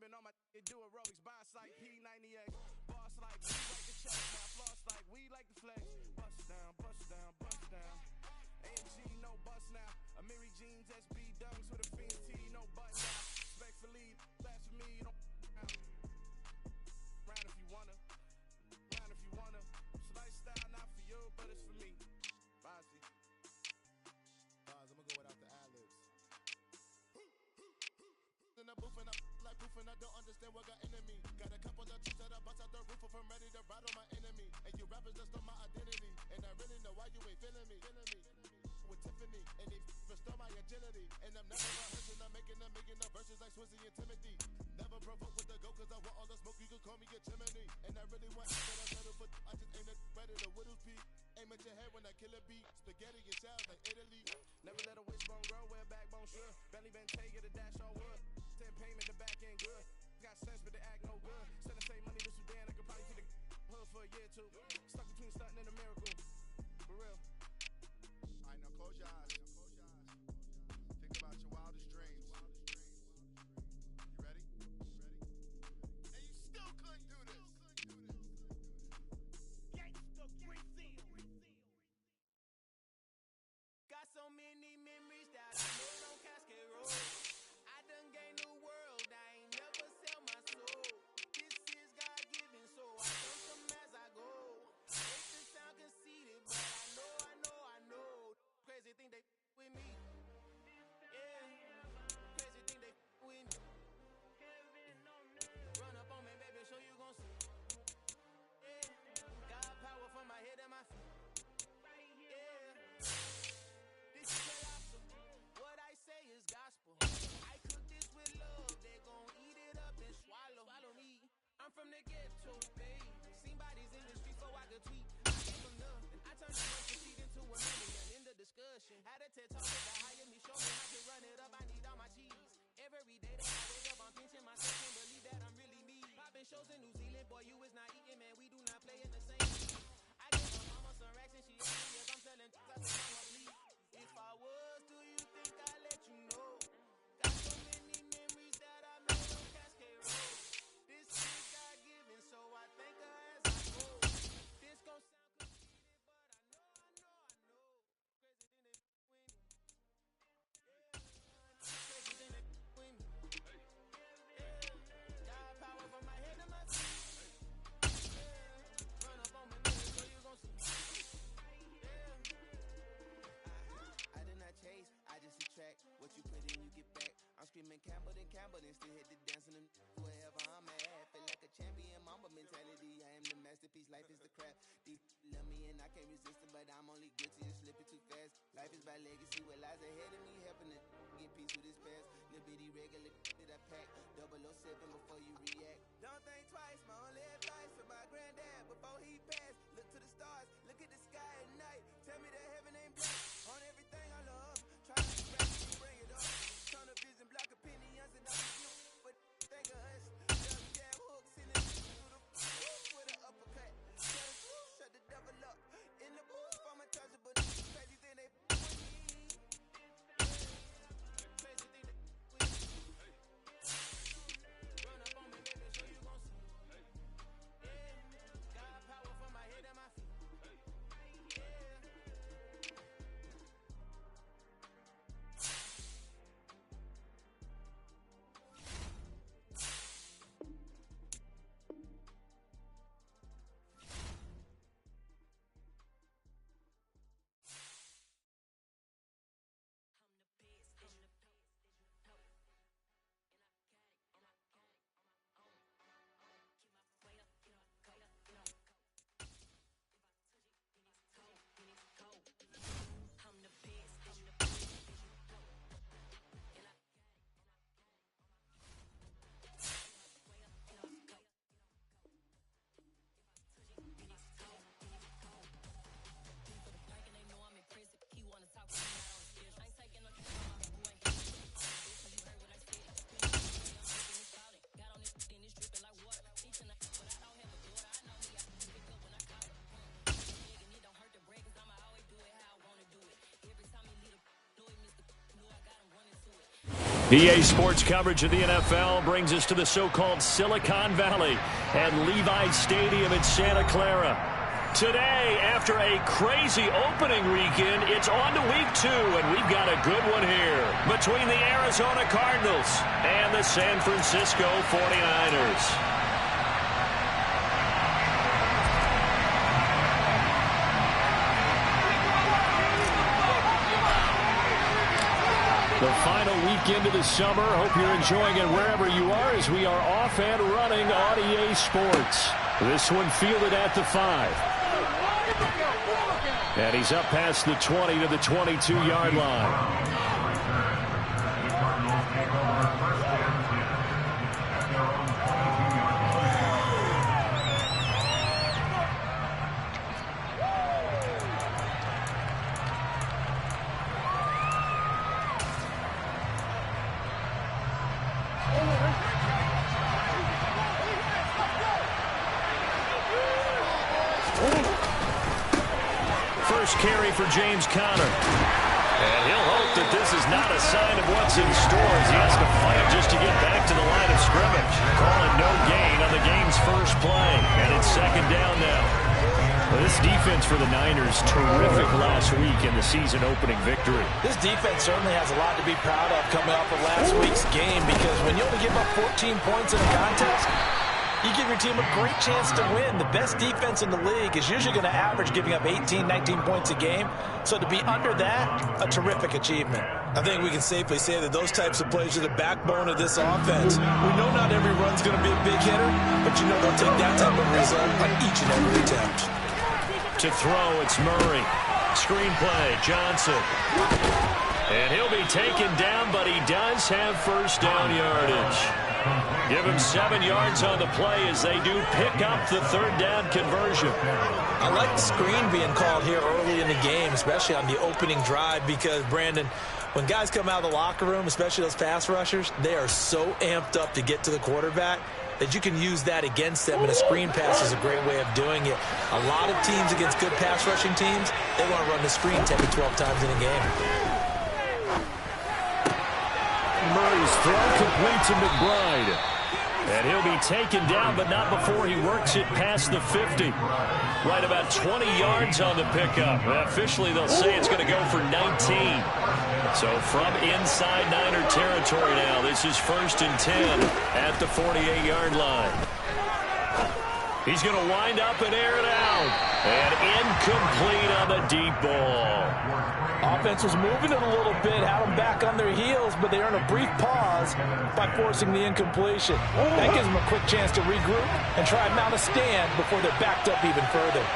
jumping on my do aerobics, bounce like P98. Boss like we like the chest, now floss like we like the flex. Bust down, bust down, bust down. AMG, no bust now. Amiri jeans, SB dunks with a fiend T, no button down. Respectfully, that's for me, you don't round if you wanna. Round if you wanna. It's a lifestyle, not for you, but it's for me. Bossy. I'm gonna go without the ad-libs. In the booth and I like proof and I don't understand what got into me. Got a couple of troops that I bust out the roof if I'm ready to ride on my enemy. And you rappers just stole my identity. And I really know why you ain't feeling me. With Tiffany, and they restore my agility. And I'm never rehearsing, I'm making no verses like Swizzy and Timothy. Never provoke with the go, cause I want all the smoke, you can call me a chimney. And I really want but I settle for I just aim it better than Whittles P. Aim at your head when I kill a beat. Spaghetti and shells like Italy. Never let a wishbone grow where backbone should. Belly Bentayga, the dash all wood. 10 payment, the back end good. Got sense, but they act no good. Send the same money to Sudan, I could probably see the hood for a year or two. Stuck between stunting and a miracle. For real. Alright, now close your eyes. Think about your wildest dreams. You ready? And you still couldn't do this. Gangsta Brazil. Got so many memories that I made on Cascade Road. I done gained the world, I ain't never sell my soul. This is God-given, so I don't come as I go. Make this sound conceited, but I know. Crazy think they with me. Yeah, crazy think they with me. Run up on me, baby, so you gon' see. Yeah, got power from my head and my feet. Yeah, this is colossal. What I say is gospel. I cook this with love, they gon' eat it up and swallow me. I'm from the ghetto, babe. Seen bodies in the streets so I could tweet. I gave them nothing. I turned the month seat into a million. In the discussion, had a TED talk that hired me, show me how to run it up. I need all my cheese. Every day that I wake up, I'm pinching myself and believe that I'm really me. Popping shows in New Zealand, boy, you is not eating, man. We do not play in the same league. I gave my mama some racks and she asked me if I'm selling I said, mama, please. If I was, do you think I'd let you know? Got so many memories that I made on Cascade Road. This is God-given, so I thank her as I go. This gon' sound conceited, but I know. Crazy thing they with me. Yeah, got power from my head to my feet. Yeah, run up on me, baby, so you gon' see. Yeah, I did not chase, I just attract. What you put in, you get back. I'm screaming Campbell, then still hit the dance and them wherever I'm at. Feel like a champion, mamba mentality. I am the masterpiece, life is the craft. Deep love me and I can't resist it, but I'm only guilty of slipping too fast. Life is by legacy, what lies ahead of me, helping to get peace with this past. Little bitty regular that I pack, 007 before you react. Don't think twice, my only advice for my granddad before he passed. Look to the stars, look at the sky at night. Tell me that heaven ain't black on everything I love. Try to scratch me, bring it up. Tunnel vision, block opinions, and I'm you. But think of us, just jab hooks in the through the with an uppercut. Shut the devil up in the booth. I'm untouchable. Crazy thing they with me. Crazy thing they with me. Run up on me, baby, so you gon' see. Yeah, got power. EA Sports coverage of the NFL brings us to the so-called Silicon Valley at Levi's Stadium in Santa Clara. Today, after a crazy opening weekend, it's on to week 2, and we've got a good one here between the Arizona Cardinals and the San Francisco 49ers. The final weekend of the summer. Hope you're enjoying it wherever you are as we are off and running on EA Sports. This one fielded at the 5. And he's up past the 20 to the 22-yard line. First carry for James Conner. And he'll hope that this is not a sign of what's in store as he has to fight just to get back to the line of scrimmage. Calling no gain on the game's first play. And it's second down now. Well, this defense for the Niners, terrific last week in the season-opening victory. This defense certainly has a lot to be proud of coming off of last week's game, because when you only give up 14 points in a contest, you give your team a great chance to win. The best defense in the league is usually going to average giving up 18, 19 points a game. So to be under that, a terrific achievement. I think we can safely say that those types of plays are the backbone of this offense. We know not every run's going to be a big hitter, but you know they'll take that type of result on each and every attempt. To throw, it's Murray. Screen play, Johnson. And he'll be taken down, but he does have first down yardage. Give him 7 yards on the play as they do pick up the third down conversion. I like the screen being called here early in the game, especially on the opening drive, because, Brandon, when guys come out of the locker room, especially those pass rushers, they are so amped up to get to the quarterback that you can use that against them, and a screen pass is a great way of doing it. A lot of teams against good pass rushing teams, they want to run the screen 10 to 12 times in a game. Murray's throw complete to McBride. And he'll be taken down, but not before he works it past the 50. Right about 20 yards on the pickup. Officially, they'll say it's going to go for 19. So from inside Niner territory now, this is 1st and 10 at the 48-yard line. He's going to wind up and air it out. And incomplete on the deep ball. Offense was moving it a little bit, had them back on their heels, but they earned a brief pause by forcing the incompletion. That gives them a quick chance to regroup and try and mount a stand before they're backed up even further.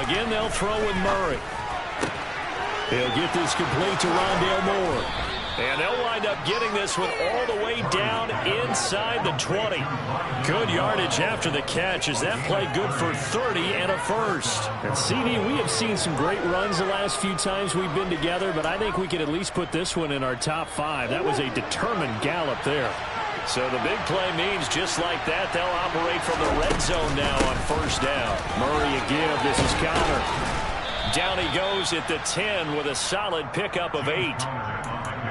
Again, they'll throw with Murray. He'll get this complete to Rondale Moore. And they'll wind up getting this one all the way down inside the 20. Good yardage after the catch as that play good for 30 and a first. And CD, we have seen some great runs the last few times we've been together, but I think we could at least put this one in our top 5. That was a determined gallop there. So the big play means just like that, they'll operate from the red zone now on first down. Murray again, this is Conner. Down he goes at the 10 with a solid pickup of 8.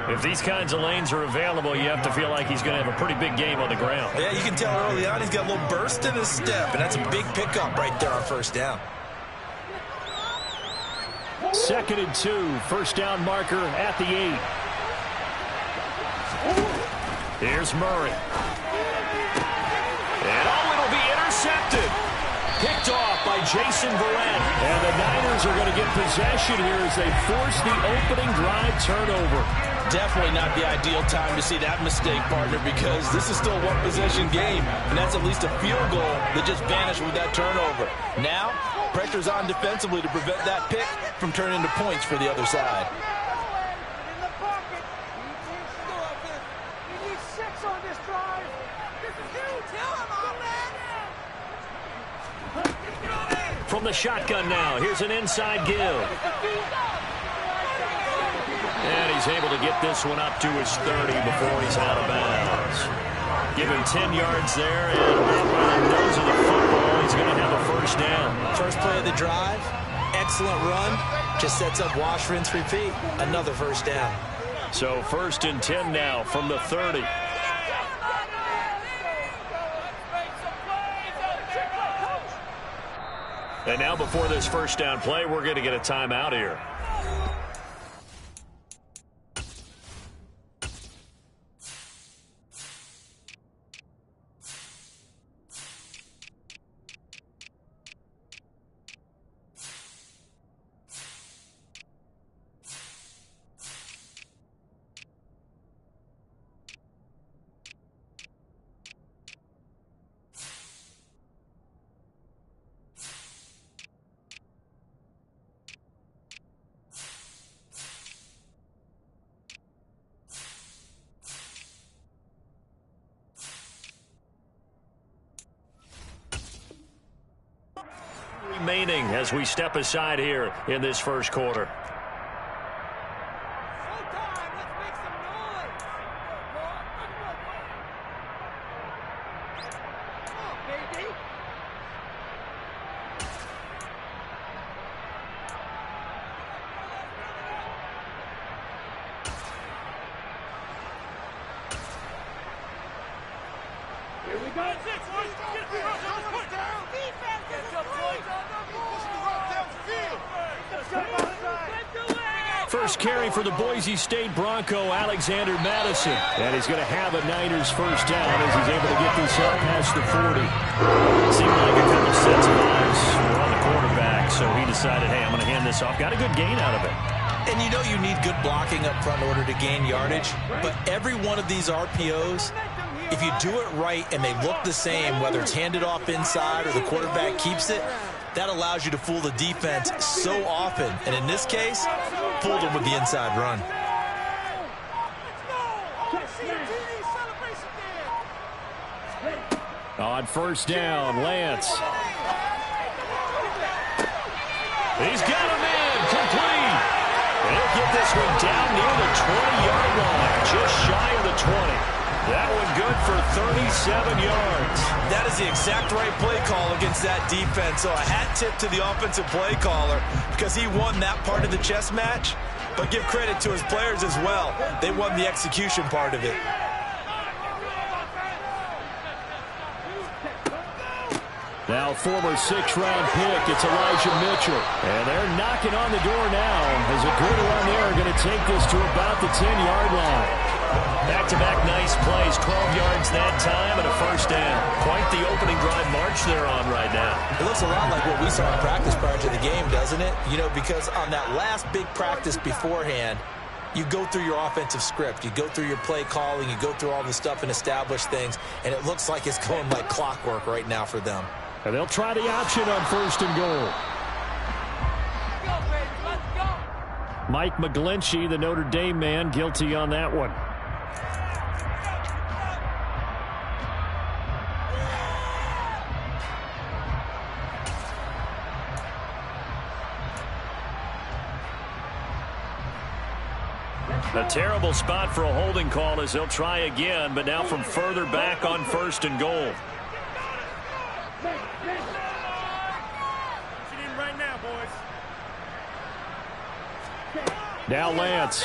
If these kinds of lanes are available, you have to feel like he's going to have a pretty big game on the ground. Yeah, you can tell early on he's got a little burst in his step, and that's a big pickup right there on first down. 2nd and 2, first down marker at the 8. Here's Murray. And it'll be intercepted. Picked off by Jason Verrett. And the Niners are going to get possession here as they force the opening drive turnover. Definitely not the ideal time to see that mistake, partner, because this is still a one-possession game, and that's at least a field goal that just vanished with that turnover. Now, pressure's on defensively to prevent that pick from turning into points for the other side. In the pocket. You need 6 on this drive. This is huge. Tell him, offense. From the shotgun now, here's an inside give. And he's able to get this one up to his 30 before he's out of bounds. Give him 10 yards there, and by the nose of the football, he's going to have a first down. First play of the drive, excellent run, just sets up wash, rinse, repeat. Another first down. So 1st and 10 now from the 30. And now before this first down play, we're going to get a timeout here. Remaining as we step aside here in this first quarter. First carry for the Boise State Bronco, Alexander Madison. And he's going to have a Niners first down as he's able to get this up past the 40. Seemed like a couple sets of eyes were on the quarterback, so he decided, hey, I'm going to hand this off. Got a good gain out of it. And you know you need good blocking up front in order to gain yardage, but every one of these RPOs, if you do it right and they look the same, whether it's handed off inside or the quarterback keeps it, that allows you to fool the defense so often. And in this case, fooled them with the inside run. On first down, Lance. He's got him in, complete. And he'll get this one down near the 20-yard line, just shy of the 20. That one good for 37 yards. That is the exact right play call against that defense. So a hat tip to the offensive play caller because he won that part of the chess match. But give credit to his players as well. They won the execution part of it. Now former 6th-round pick, it's Elijah Mitchell. And they're knocking on the door now as a good run there going to take this to about the 10-yard line. Back-to-back nice plays, 12 yards that time and a first down. Quite the opening drive march they're on right now. It looks a lot like what we saw in practice prior to the game, doesn't it? You know, because on that last big practice beforehand, you go through your offensive script. You go through your play calling. You go through all the stuff and establish things. And it looks like it's going like clockwork right now for them. And they'll try the option on 1st and goal. Mike McGlinchey, the Notre Dame man, guilty on that one. A terrible spot for a holding call as they'll try again, but now from further back on 1st and goal. Right now, boys. Now Lance.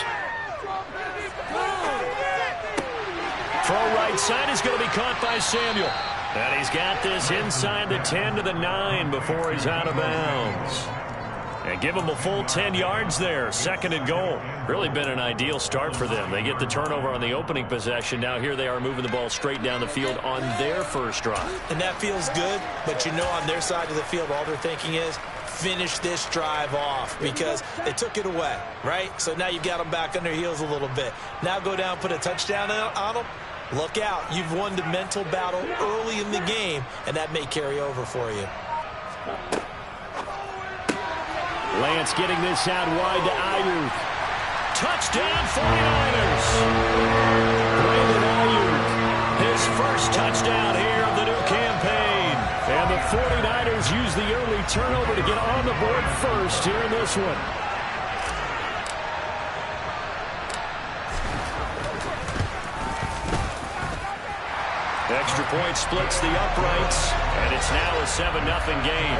Throw right side is going to be caught by Samuel. And he's got this inside the 10 to the 9 before he's out of bounds. And give them a full 10 yards there. 2nd and goal. Really been an ideal start for them. They get the turnover on the opening possession. Now here they are moving the ball straight down the field on their first drive. And that feels good, but you know on their side of the field, all they're thinking is finish this drive off because they took it away, right? So now you've got them back on their heels a little bit. Now go down, put a touchdown on them. Look out. You've won the mental battle early in the game, and that may carry over for you. Lance getting this out wide to Ayuk. Touchdown 49ers. Brandon Ayuk. His first touchdown here of the new campaign. And the 49ers use the early turnover to get on the board first here in this one. Extra point splits the uprights, and it's now a 7-0 game.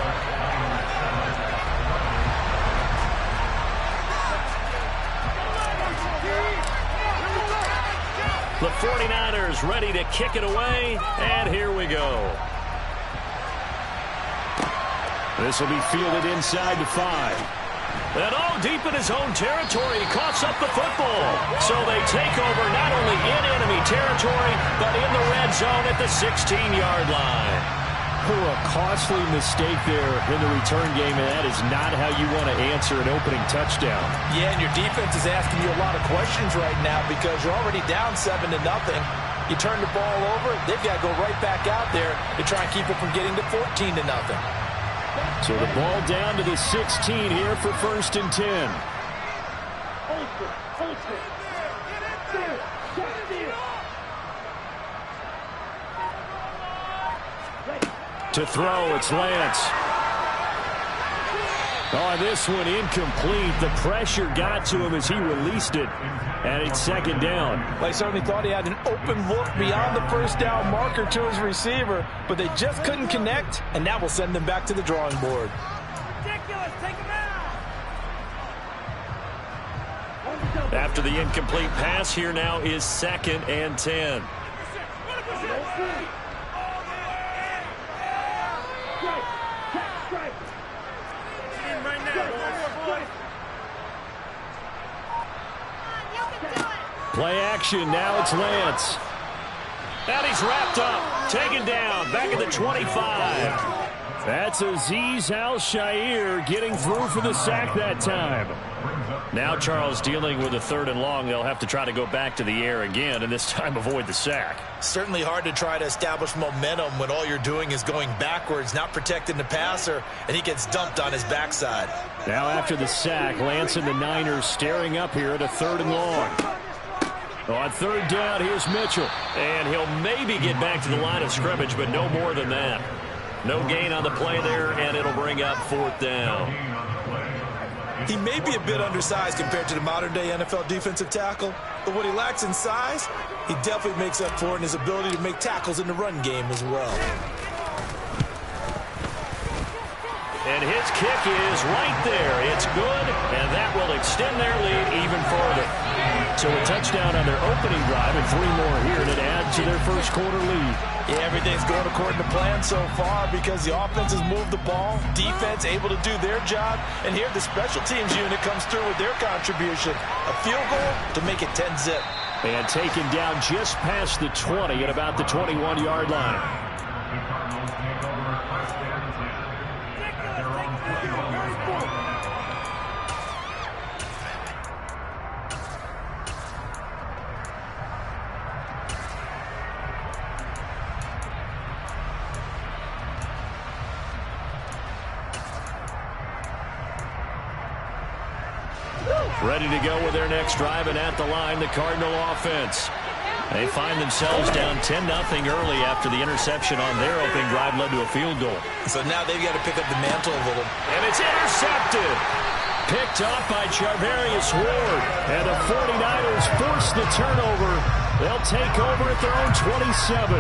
The 49ers ready to kick it away, and here we go. This will be fielded inside the 5. And all deep in his own territory, he coughs up the football. So they take over not only in enemy territory, but in the red zone at the 16-yard line. A costly mistake there in the return game, and that is not how you want to answer an opening touchdown. Yeah, and your defense is asking you a lot of questions right now because you're already down 7-0. You turn the ball over, they've got to go right back out there to try and keep it from getting to 14-0. So the ball down to the 16 here for 1st and 10. To throw, it's Lance. Oh, this one incomplete. The pressure got to him as he released it, and it's 2nd down. Well, he certainly thought he had an open look beyond the 1st down marker to his receiver, but they just couldn't connect, and that will send them back to the drawing board. Ridiculous. Take him out. After the incomplete pass, here now is 2nd and 10. Play action, now it's Lance. And he's wrapped up, taken down, back at the 25. That's Azeez Al-Shaair getting through for the sack that time. Now Charles dealing with a 3rd and long. They'll have to try to go back to the air again, and this time avoid the sack. Certainly hard to try to establish momentum when all you're doing is going backwards, not protecting the passer, and he gets dumped on his backside. Now after the sack, Lance and the Niners staring up here at a 3rd and long. On 3rd down, here's Mitchell. And he'll maybe get back to the line of scrimmage, but no more than that. No gain on the play there, and it'll bring up 4th down. He may be a bit undersized compared to the modern-day NFL defensive tackle, but what he lacks in size, he definitely makes up for in his ability to make tackles in the run game as well. And his kick is right there. It's good, and that will extend their lead even further. So a touchdown on their opening drive and 3 more here, and it adds to their 1st quarter lead. Yeah, everything's going according to plan so far because the offense has moved the ball, defense able to do their job, and here the special teams unit comes through with their contribution. A field goal to make it 10-zip. And taken down just past the 20 at about the 21-yard line. Ready to go with their next drive, and at the line, the Cardinal offense. They find themselves down 10-0 early after the interception on their opening drive led to a field goal. So now they've got to pick up the mantle a little. And it's intercepted. Picked off by Charvarius Ward. And the 49ers force the turnover. They'll take over at their own 27.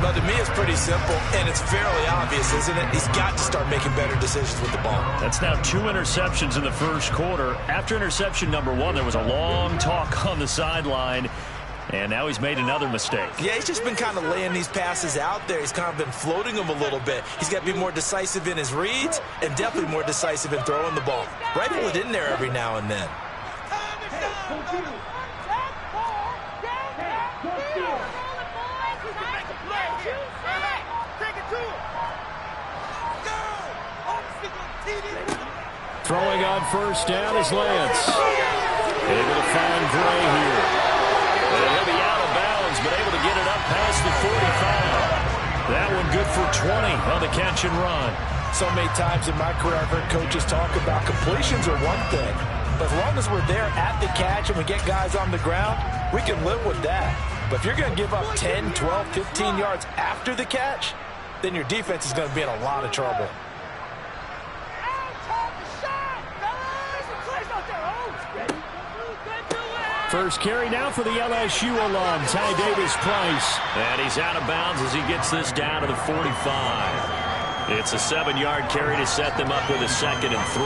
But to me, it's pretty simple, and it's fairly obvious, isn't it? He's got to start making better decisions with the ball. That's now 2 interceptions in the 1st quarter. After interception number 1, there was a long talk on the sideline, and now he's made another mistake. Yeah, he's just been kind of laying these passes out there. He's kind of been floating them a little bit. He's got to be more decisive in his reads and definitely more decisive in throwing the ball. Rifle it in there every now and then. Throwing on 1st down is Lance. Able to find Gray here. And he'll be out of bounds, but able to get it up past the 45. That one good for 20 on the catch and run. So many times in my career, I've heard coaches talk about completions are one thing. But as long as we're there at the catch and we get guys on the ground, we can live with that. But if you're going to give up 10, 12, 15 yards after the catch, then your defense is going to be in a lot of trouble. First carry now for the LSU alum, Ty Davis-Price. And he's out of bounds as he gets this down to the 45. It's a 7-yard carry to set them up with a 2nd and 3.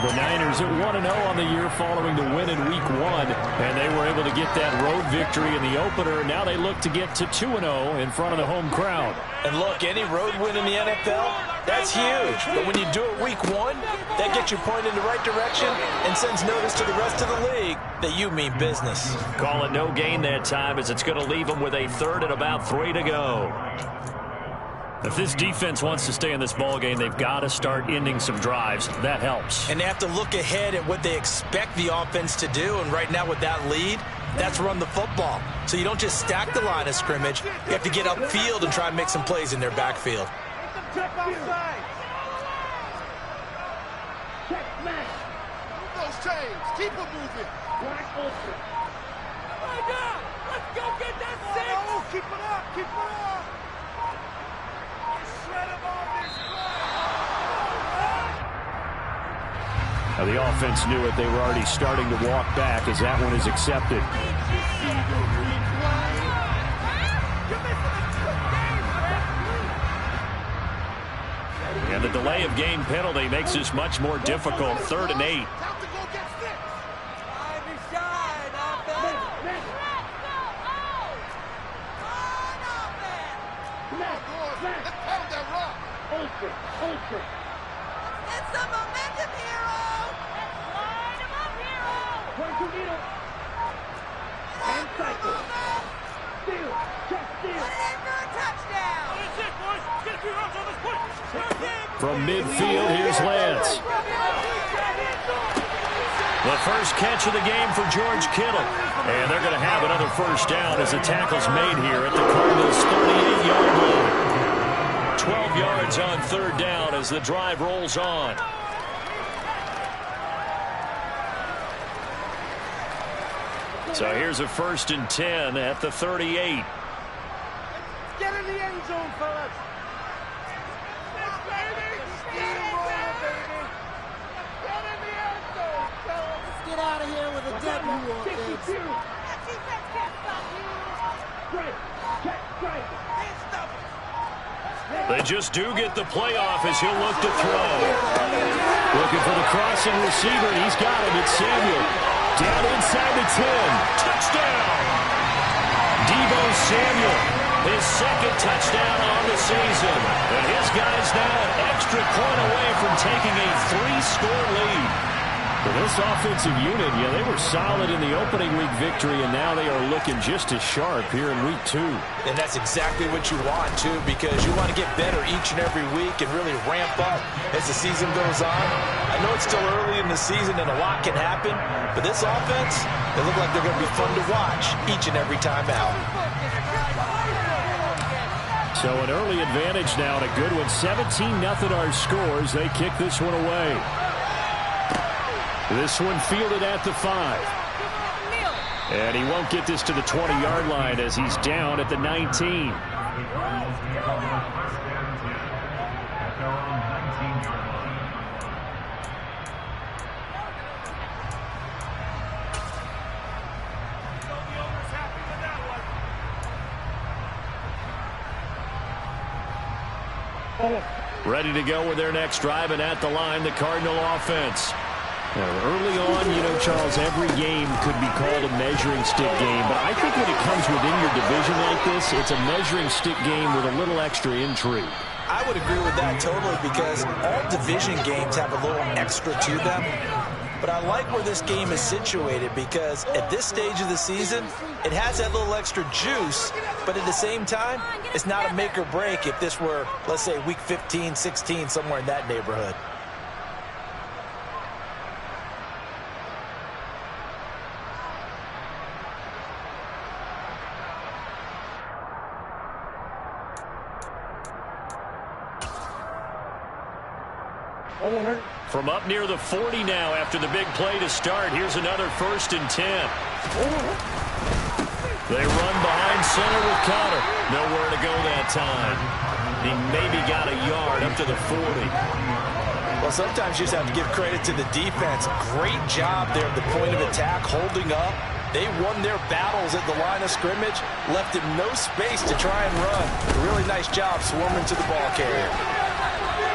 The Niners at 1-0 on the year following the win in Week 1, and they were able to get that road victory in the opener. Now they look to get to 2-0 in front of the home crowd. And look, any road win in the NFL, that's huge. But when you do it Week 1, that gets you pointed in the right direction and sends notice to the rest of the league that you mean business. Call it no gain that time, as it's going to leave them with a 3rd and about 3 to go. If this defense wants to stay in this ballgame, they've got to start ending some drives. That helps. And they have to look ahead at what they expect the offense to do. And right now with that lead, that's run the football. So you don't just stack the line of scrimmage. You have to get upfield and try and make some plays in their backfield. Check outside. Check smash. Move those chains. Keep it moving. Black ultra. My God. Let's go get that 6. Oh, keep it up. Keep it up. Shred him on this Now the offense knew it. They were already starting to walk back as that one is accepted. And the delay of game penalty makes this much more difficult. 3rd and 8. Ultra. It's the momentum, hero! Line him up, hero! Point to needle. And cycle. Steal. Check steal. Put it in for a touchdown! That's it, boys. Get a few rounds on this point. From midfield, here's Lance. The first catch of the game for George Kittle. And they're going to have another 1st down as the tackle's made here at the Cardinals' 38-yard line. 12 yards on 3rd down as the drive rolls on. So here's a 1st and 10 at the 38. Get in the end zone, fellas. Get out of here with a W on this. That defense can't stop you. Strike. Check strike. They just do get the playoff as he'll look to throw. Looking for the crossing receiver, and he's got him. It's Samuel. Down inside the 10. Touchdown! Deebo Samuel, his 2nd touchdown on the season. And his guys now an extra point away from taking a 3-score lead. For this offensive unit, yeah, they were solid in the opening week victory, and now they are looking just as sharp here in week 2. And that's exactly what you want, too, because you want to get better each and every week and really ramp up as the season goes on. I know it's still early in the season and a lot can happen, but this offense, they look like they're going to be fun to watch each and every time out. So an early advantage now and a good one. 17-0 our scores. They kick this one away. This one fielded at the 5. And he won't get this to the 20-yard line as he's down at the 19. Ready to go with their next drive, and at the line, the Cardinal offense. Now, early on, you know, Charles, every game could be called a measuring stick game, but I think when it comes within your division like this, it's a measuring stick game with a little extra intrigue. I would agree with that totally because all division games have a little extra to them. But I like where this game is situated because at this stage of the season, it has that little extra juice, but at the same time, it's not a make or break if this were, let's say, week 15, 16, somewhere in that neighborhood. From up near the 40 now after the big play to start. Here's another 1st and 10. They run behind center with Connor. Nowhere to go that time. He maybe got a yard up to the 40. Well, sometimes you just have to give credit to the defense. Great job there at the point of attack, holding up. They won their battles at the line of scrimmage, left him no space to try and run. Really nice job swarming to the ball carrier.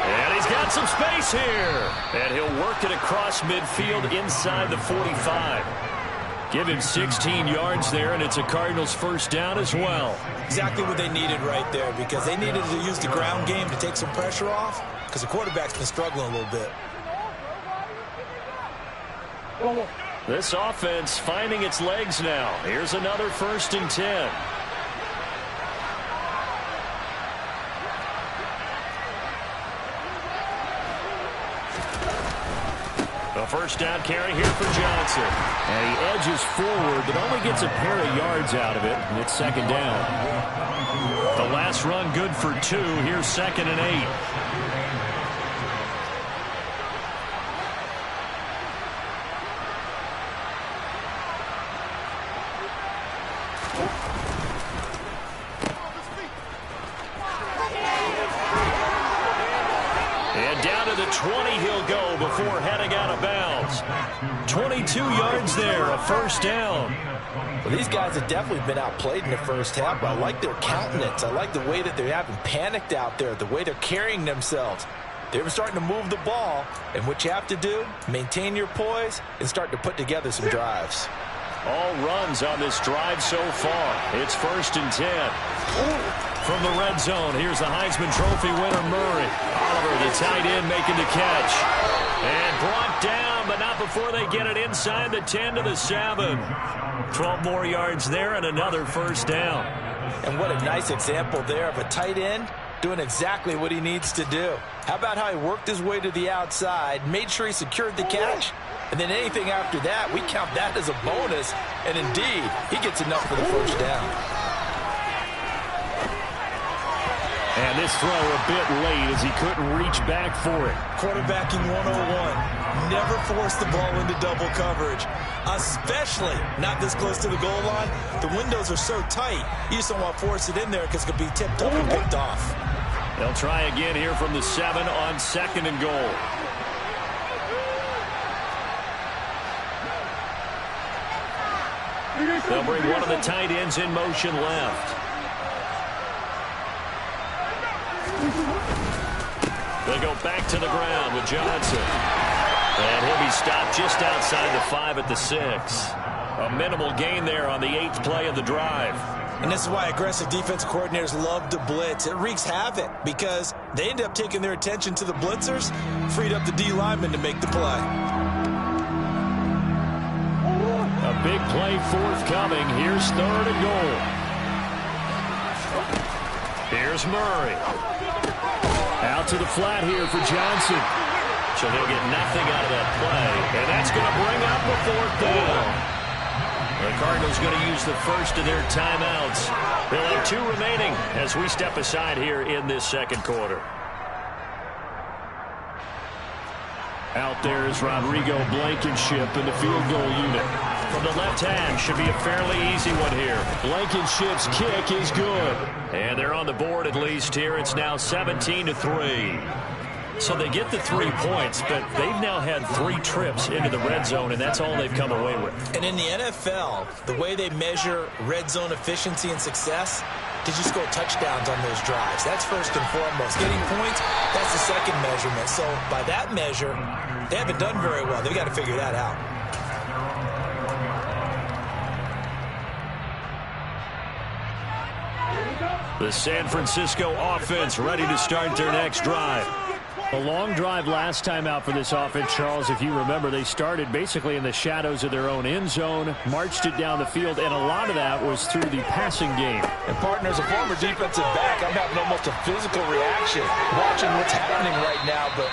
And he's got some space here. And he'll work it across midfield inside the 45. Give him 16 yards there, and it's a Cardinals first down as well. Exactly what they needed right there, because they needed to use the ground game to take some pressure off, because the quarterback's been struggling a little bit. This offense finding its legs now. Here's another 1st and 10. A first down carry here for Johnson. And he edges forward, but only gets a pair of yards out of it, and it's 2nd down. The last run good for 2. Here's 2nd and 8. And down to the 20 he'll go before heading out of bounds. 22 yards there, a first down. Well, these guys have definitely been outplayed in the first half, but I like their countenance. I like the way that they haven't panicked out there, the way they're carrying themselves. They were starting to move the ball, and what you have to do, maintain your poise and start to put together some drives. All runs on this drive so far. It's 1st and 10. From the red zone, here's the Heisman Trophy winner, Murray. Oliver, the tight end, making the catch. And brought down, but not before they get it inside the 10 to the 7. 12 more yards there and another first down. And what a nice example there of a tight end doing exactly what he needs to do. How about how he worked his way to the outside, made sure he secured the catch, and then anything after that, we count that as a bonus, and indeed, he gets enough for the first down. And this throw a bit late as he couldn't reach back for it. Quarterbacking 101. Never force the ball into double coverage, especially not this close to the goal line. The windows are so tight, you just don't want to force it in there because it could be tipped up and picked off. They'll try again here from the 7 on 2nd and goal. They'll bring one of the tight ends in motion left. They go back to the ground with Johnson. And he'll be stopped just outside the 5 at the 6. A minimal gain there on the 8th play of the drive. And this is why aggressive defense coordinators love to blitz. It wreaks havoc because they end up taking their attention to the blitzers, freed up the D lineman to make the play. A big play forthcoming. Here's 3rd and goal. Here's Murray. Out to the flat here for Johnson. So they'll get nothing out of that play. And that's going to bring up a 4th down. The Cardinals going to use the first of their timeouts. They'll have 2 remaining as we step aside here in this 2nd quarter. Out there is Rodrigo Blankenship in the field goal unit. From the left hand, should be a fairly easy one here. Blankenship's kick is good. And they're on the board at least here. It's now 17-3. So they get the 3 points, but they've now had 3 trips into the red zone, and that's all they've come away with. And in the NFL, the way they measure red zone efficiency and success, did you score touchdowns on those drives? That's first and foremost. Getting points, that's the second measurement. So by that measure, they haven't done very well. They've got to figure that out. The San Francisco offense ready to start their next drive. A long drive last time out for this offense, Charles. If you remember, they started basically in the shadows of their own end zone, marched it down the field, and a lot of that was through the passing game. And partner, as a former defensive back, I'm having almost a physical reaction watching what's happening right now. But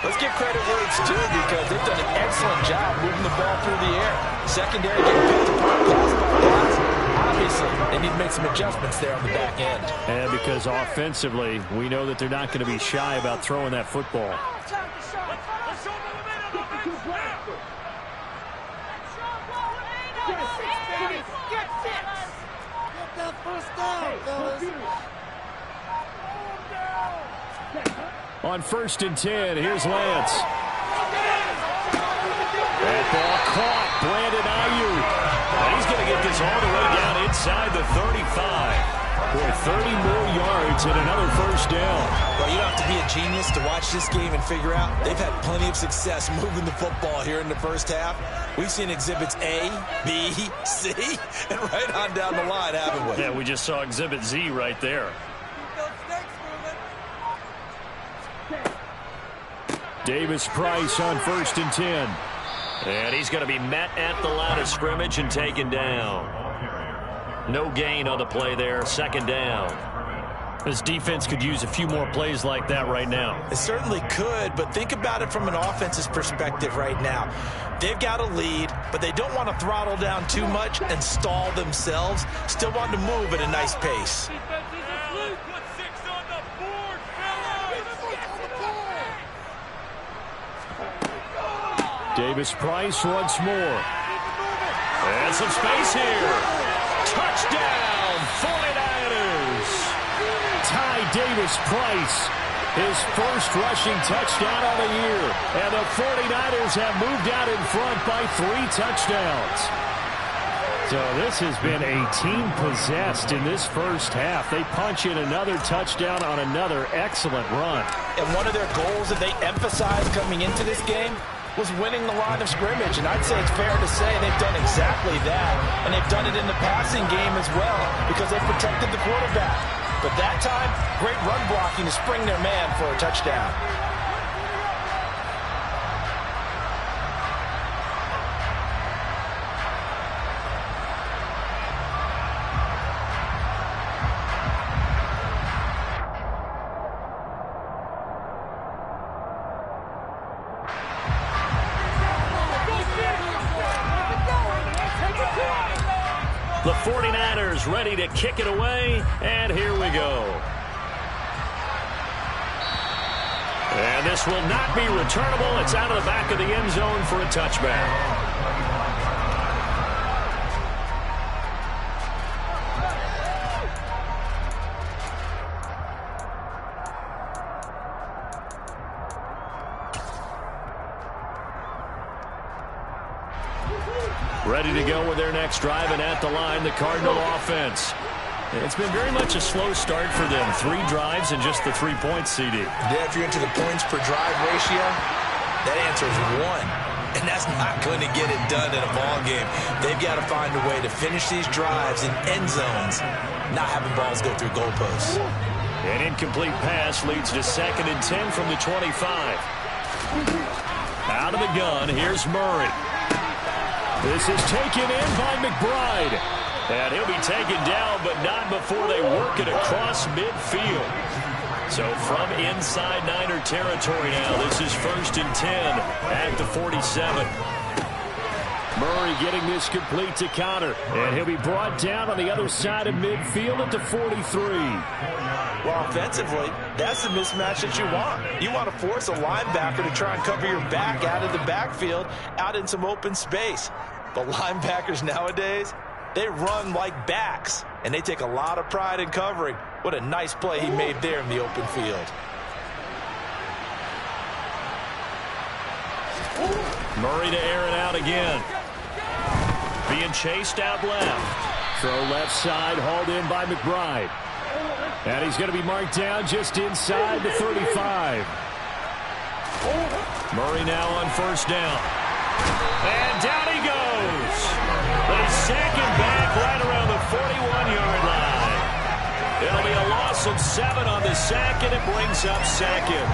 let's give credit where it's due because they've done an excellent job moving the ball through the air. Secondary getting picked apart, pass by pass. Obviously, they need to make some adjustments there on the back end. And because offensively, we know that they're not going to be shy about throwing that football. On 1st and 10, here's Lance. That ball caught. Brandon Ayuk. And he's going to get this all the way down inside the 35. Boy, 30 more yards and another first down. Well, you don't have to be a genius to watch this game and figure out they've had plenty of success moving the football here in the first half. We've seen exhibits A, B, C, and right on down the line, haven't we? Yeah, we just saw exhibit Z right there. Davis Price on 1st and 10. And he's going to be met at the line of scrimmage and taken down. No gain on the play there, 2nd down. This defense could use a few more plays like that right now. It certainly could, but think about it from an offense's perspective right now. They've got a lead, but they don't want to throttle down too much and stall themselves. Still want to move at a nice pace. Davis Price once more. And some space here. Touchdown, 49ers. Ty Davis Price, his first rushing touchdown of the year. And the 49ers have moved out in front by 3 touchdowns. So this has been a team possessed in this first half. They punch in another touchdown on another excellent run. And one of their goals that they emphasized coming into this game was winning the line of scrimmage, and I'd say it's fair to say they've done exactly that, and they've done it in the passing game as well because they've protected the quarterback. But that time, great run blocking to spring their man for a touchdown. The 49ers ready to kick it away, and here we go. And this will not be returnable. It's out of the back of the end zone for a touchback. Ready to go with their next drive, and at the line, the Cardinal offense. It's been very much a slow start for them. 3 drives and just the 3 points, CD. Yeah, if you're into the points per drive ratio, that answer is 1. And that's not going to get it done in a ball game. They've got to find a way to finish these drives in end zones, not having balls go through goalposts. An incomplete pass leads to 2nd and 10 from the 25. Out of the gun, here's Murray. This is taken in by McBride. And he'll be taken down, but not before they work it across midfield. So from inside Niner territory now, this is 1st and 10 at the 47. Murray getting this complete to Connor. And he'll be brought down on the other side of midfield at the 43. Well, offensively, that's the mismatch that you want. You want to force a linebacker to try and cover your back out of the backfield, out in some open space. But linebackers nowadays, they run like backs, and they take a lot of pride in covering. What a nice play he made there in the open field. Murray to air it out again. Being chased out left. Throw left side, hauled in by McBride. And he's going to be marked down just inside the 35. Murray now on 1st down. And down he goes. They sack him back right around the 41-yard line. It'll be a loss of 7 on the sack, and it brings up 2nd.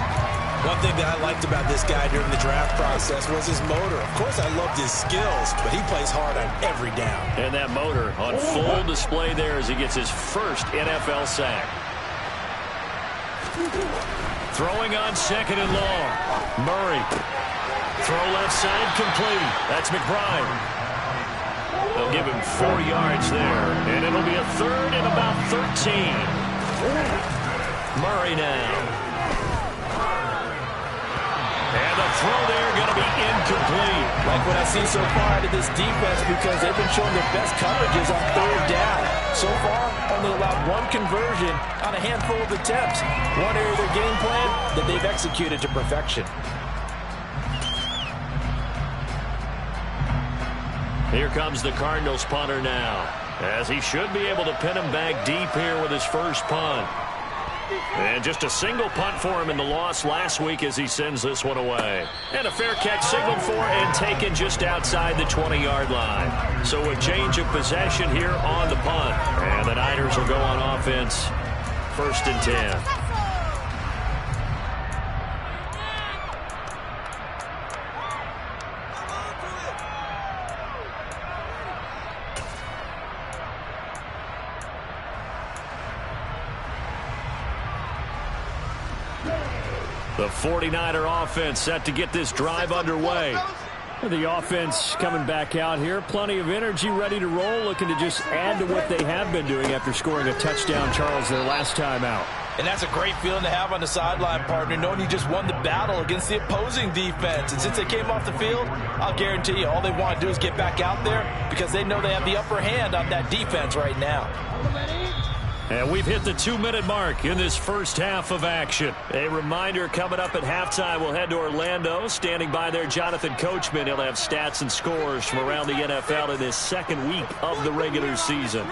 One thing that I liked about this guy during the draft process was his motor. Of course, I loved his skills, but he plays hard on every down. And that motor on full display there as he gets his first NFL sack. Throwing on 2nd and long. Murray. Throw left side complete. That's McBride. They'll give him 4 yards there, and it'll be a 3rd and about 13. Murray now. And the throw there going to be incomplete. Like what I've seen so far out of this defense, because they've been showing their best coverages on 3rd down. So far, only allowed 1 conversion on a handful of attempts. One area of their game plan that they've executed to perfection. Here comes the Cardinals punter now. as he should be able to pin him back deep here with his first punt. And just a single punt for him in the loss last week as he sends this one away. And a fair catch signaled for and taken just outside the 20-yard line. So a change of possession here on the punt. And the Niners will go on offense, 1st and 10. The 49er offense set to get this drive underway. The offense coming back out here. Plenty of energy, ready to roll, looking to just add to what they have been doing after scoring a touchdown, Charles, their last time out. And that's a great feeling to have on the sideline, partner, knowing you just won the battle against the opposing defense. And since they came off the field, I'll guarantee you all they want to do is get back out there because they know they have the upper hand on that defense right now. And we've hit the 2-minute mark in this first half of action. A reminder, coming up at halftime, we'll head to Orlando. Standing by there, Jonathan Coachman. He'll have stats and scores from around the NFL in this second week of the regular season.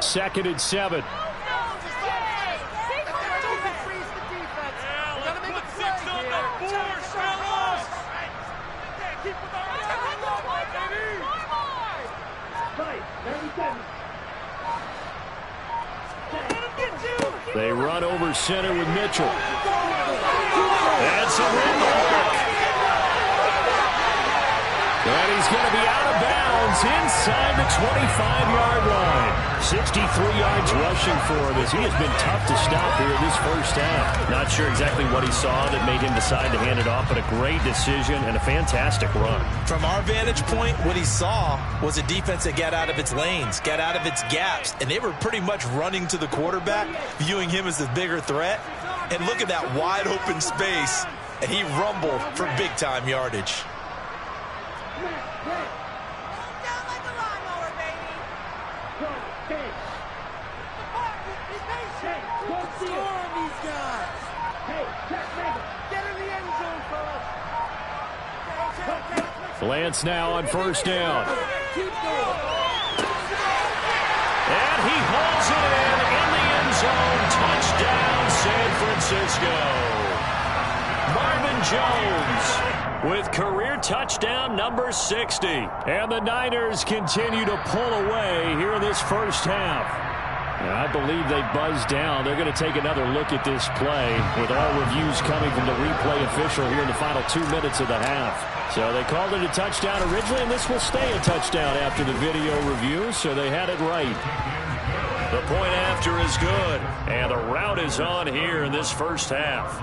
2nd and 7. They run over center with Mitchell. That's a room. And he's going to be out of bounds inside the 25-yard line. 63 yards rushing for him as he has been tough to stop here in this first half. Not sure exactly what he saw that made him decide to hand it off, but a great decision and a fantastic run. From our vantage point, what he saw was a defense that got out of its lanes, got out of its gaps, and they were pretty much running to the quarterback, viewing him as the bigger threat. And look at that wide open space, and he rumbled for big-time yardage. Lance now on 1st down. And he hauls it in the end zone. Touchdown, San Francisco. Marvin Jones with career touchdown number 60. And the Niners continue to pull away here in this first half. And I believe they buzzed down. They're going to take another look at this play with all reviews coming from the replay official here in the final 2 minutes of the half. So they called it a touchdown originally, and this will stay a touchdown after the video review, so they had it right. The point after is good, and the route is on here in this first half.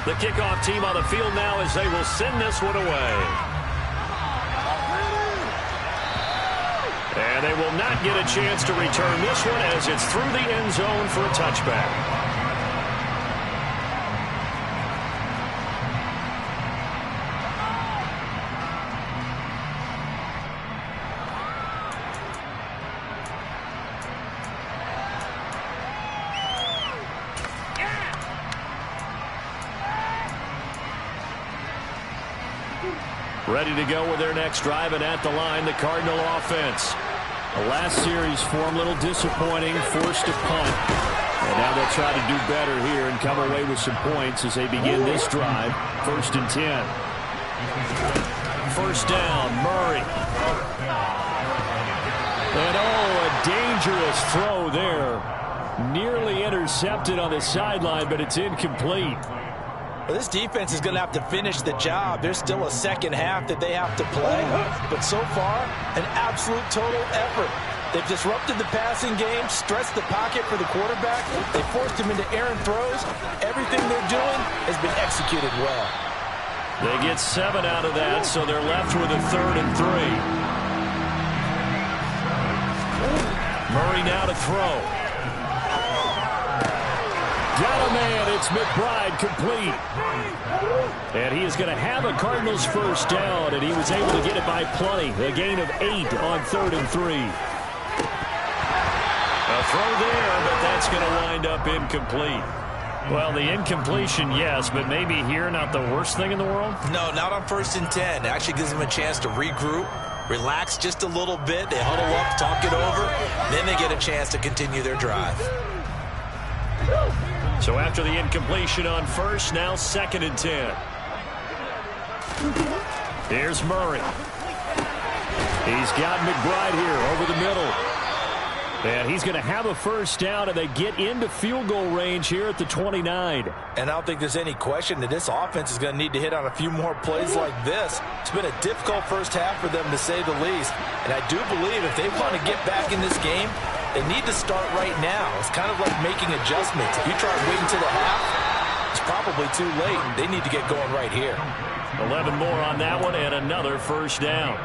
The kickoff team on the field now as they will send this one away. And they will not get a chance to return this one as it's through the end zone for a touchback. Ready to go with their next drive, and at the line, the Cardinal offense. The last series for them, a little disappointing, forced to punt. And now they'll try to do better here and come away with some points as they begin this drive. 1st and 10. 1st down, Murray. And a dangerous throw there. Nearly intercepted on the sideline, but it's incomplete. Well, this defense is going to have to finish the job. There's still a second half that they have to play. But so far, an absolute total effort. They've disrupted the passing game, stretched the pocket for the quarterback. They forced him into errant throws. Everything they're doing has been executed well. They get 7 out of that, so they're left with a 3rd and 3. Murray now to throw. Got a man, it's McBride, complete. And he is going to have a Cardinals 1st down, and he was able to get it by plenty. A gain of 8 on 3rd and 3. A throw there, but that's going to wind up incomplete. Well, the incompletion, yes, but maybe here not the worst thing in the world? No, not on 1st and 10. It actually gives them a chance to regroup, relax just a little bit. They huddle up, talk it over, then they get a chance to continue their drive. So after the incompletion on 1st, now 2nd and 10. Here's Murray. He's got McBride here over the middle. And he's going to have a 1st down, and they get into field goal range here at the 29. And I don't think there's any question that this offense is going to need to hit on a few more plays like this. It's been a difficult first half for them, to say the least. And I do believe if they want to get back in this game, they need to start right now. It's kind of like making adjustments. If you try waiting to the half, it's probably too late. They need to get going right here. 11 more on that one, and another 1st down.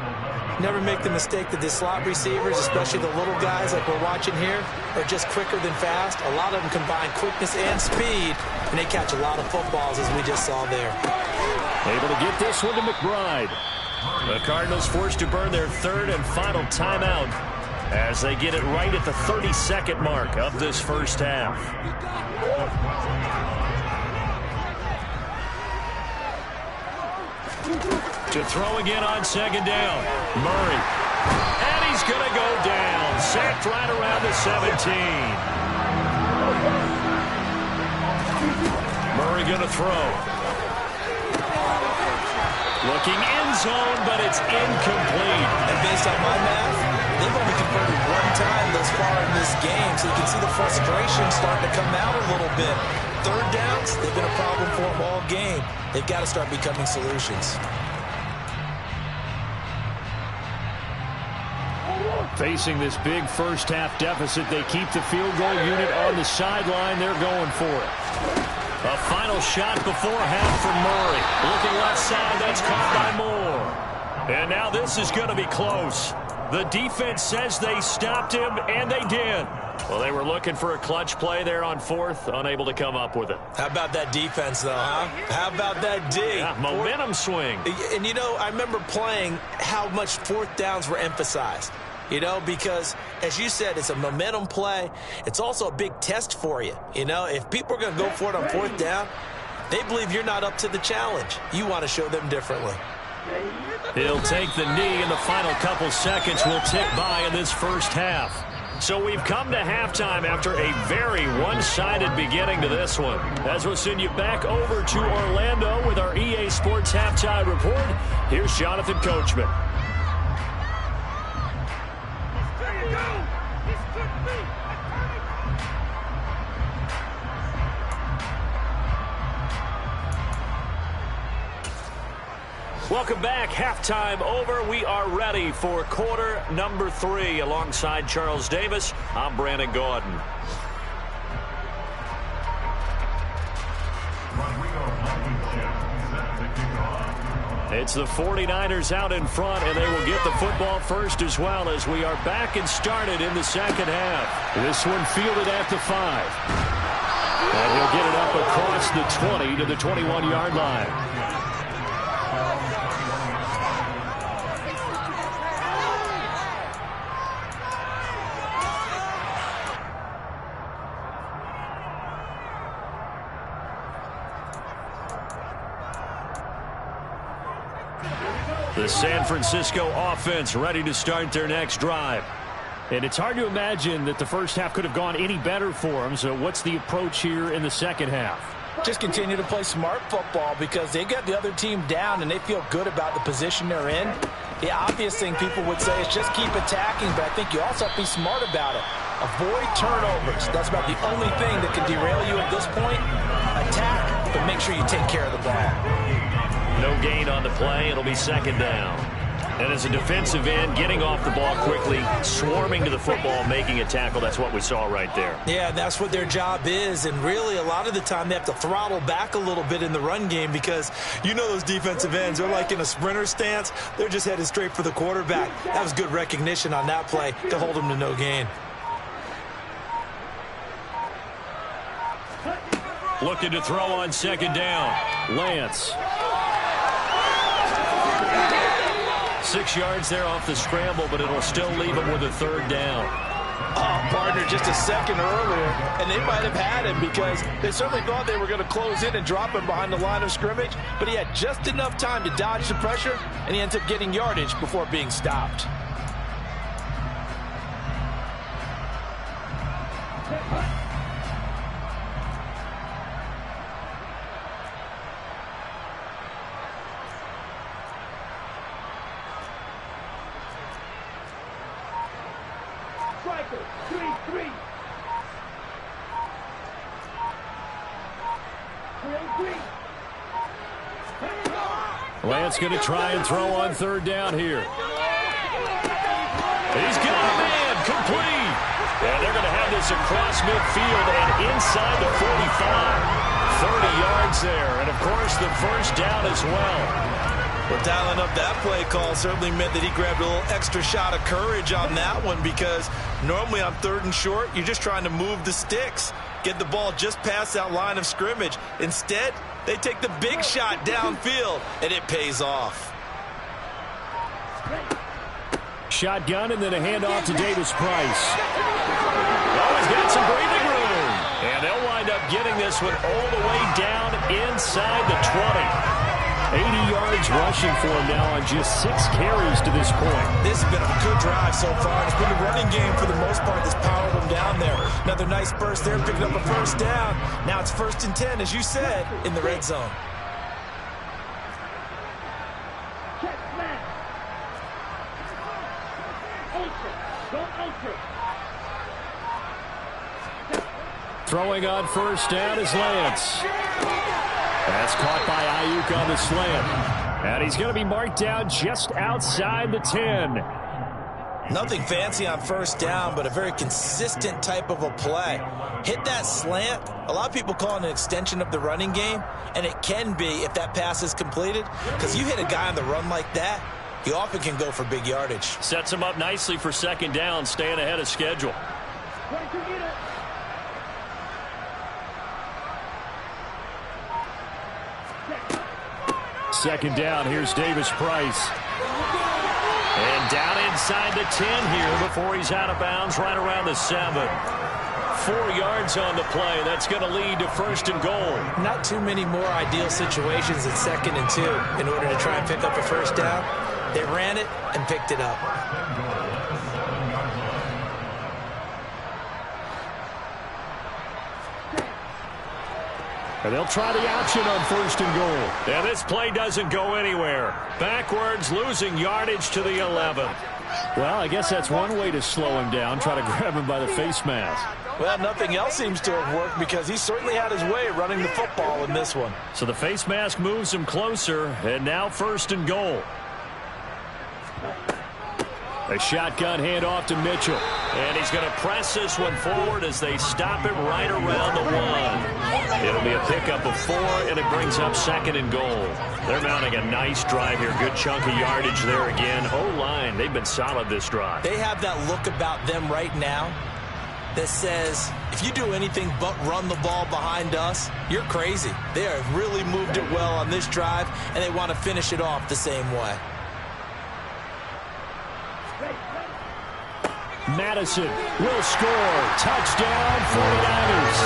Never make the mistake that the slot receivers, especially the little guys like we're watching here, are just quicker than fast. A lot of them combine quickness and speed, and they catch a lot of footballs, as we just saw there. Able to get this one to McBride. The Cardinals forced to burn their 3rd and final timeout as they get it right at the 32nd mark of this first half. To throw again on 2nd down. Murray. And he's going to go down. Sacked right around the 17. Murray going to throw. Looking end zone, but it's incomplete. And based on my math, they've only converted 1 time thus far in this game, so you can see the frustration starting to come out a little bit. 3rd downs, they've been a problem for them all game. They've got to start becoming solutions. Facing this big first half deficit, they keep the field goal unit on the sideline. They're going for it. A final shot before half from Murray. Looking left side, that's caught by Moore. And now this is going to be close. The defense says they stopped him, and they did. Well, they were looking for a clutch play there on 4th, unable to come up with it. How about that defense, though, huh? How about that D? Yeah, momentum swing. And, you know, I remember playing how much 4th downs were emphasized. You know, because, as you said, it's a momentum play. It's also a big test for you. You know, if people are going to go for it on 4th down, they believe you're not up to the challenge. You want to show them differently. He'll take the knee, and the final couple seconds will tick by in this first half. So we've come to halftime after a very one-sided beginning to this one. As we'll send you back over to Orlando with our EA Sports Halftime Report, here's Jonathan Coachman. Welcome back. Halftime over. We are ready for quarter number 3. Alongside Charles Davis, I'm Brandon Gordon. It's the 49ers out in front, and they will get the football first as well as we are back and started in the second half. This one fielded at the 5. And he'll get it up across the 20 to the 21-yard line. The San Francisco offense ready to start their next drive. And it's hard to imagine that the first half could have gone any better for them. So what's the approach here in the second half? Just continue to play smart football because they got the other team down and they feel good about the position they're in. The obvious thing people would say is just keep attacking, but I think you also have to be smart about it. Avoid turnovers. That's about the only thing that can derail you at this point. Attack, but make sure you take care of the ball. No gain on the play. It'll be second down. And as a defensive end, getting off the ball quickly, swarming to the football, making a tackle, that's what we saw right there. Yeah, that's what their job is. And really, a lot of the time, they have to throttle back a little bit in the run game because you know those defensive ends, they're like in a sprinter stance. They're just headed straight for the quarterback. That was good recognition on that play to hold them to no gain. Looking to throw on second down. Lance. 6 yards there off the scramble, but it'll still leave him with a third down. Oh, partner, just a second earlier, and they might have had him because they certainly thought they were going to close in and drop him behind the line of scrimmage, but he had just enough time to dodge the pressure, and he ends up getting yardage before being stopped. Lance going to try and throw on third down here. He's got a man complete. And they're going to have this across midfield and inside the 45. 30 yards there. And, of course, the first down as well. Well, dialing up that play call certainly meant that he grabbed a little extra shot of courage on that one because normally on third and short, you're just trying to move the sticks, get the ball just past that line of scrimmage. Instead, they take the big shot downfield, and it pays off. Shotgun and then a handoff to Davis Price. Oh, he's got some breathing room. And they'll wind up getting this one all the way down inside the 20. 80 yards rushing for him now on just 6 carries to this point. This has been a good drive so far. It's been the running game for the most part that's powered them down there. Another nice burst there, picking up a first down. Now it's 1st and 10, as you said, in the red zone. Throwing on first down is Lance. That's caught by Ayuk on the slant. And he's going to be marked down just outside the 10. Nothing fancy on first down, but a very consistent type of a play. Hit that slant. A lot of people call it an extension of the running game, and it can be if that pass is completed, because you hit a guy on the run like that, he often can go for big yardage. Sets him up nicely for second down, staying ahead of schedule. Second down, here's Davis Price. And down inside the 10 here before he's out of bounds, right around the 7. 4 yards on the play. That's going to lead to 1st and goal. Not too many more ideal situations at 2nd and 2 in order to try and pick up a first down. They ran it and picked it up. And they'll try the option on 1st and goal. And this play doesn't go anywhere. Backwards, losing yardage to the 11. Well, I guess that's one way to slow him down, try to grab him by the face mask. Well, nothing else seems to have worked because he certainly had his way running the football in this one. So the face mask moves him closer, and now 1st and goal. A shotgun handoff to Mitchell. And he's going to press this one forward as they stop him right around the 1. It'll be a pickup of 4, and it brings up 2nd and goal. They're mounting a nice drive here. Good chunk of yardage there again. O-line, they've been solid this drive. They have that look about them right now that says, if you do anything but run the ball behind us, you're crazy. They have really moved it well on this drive, and they want to finish it off the same way. Madison will score. Touchdown, 49ers.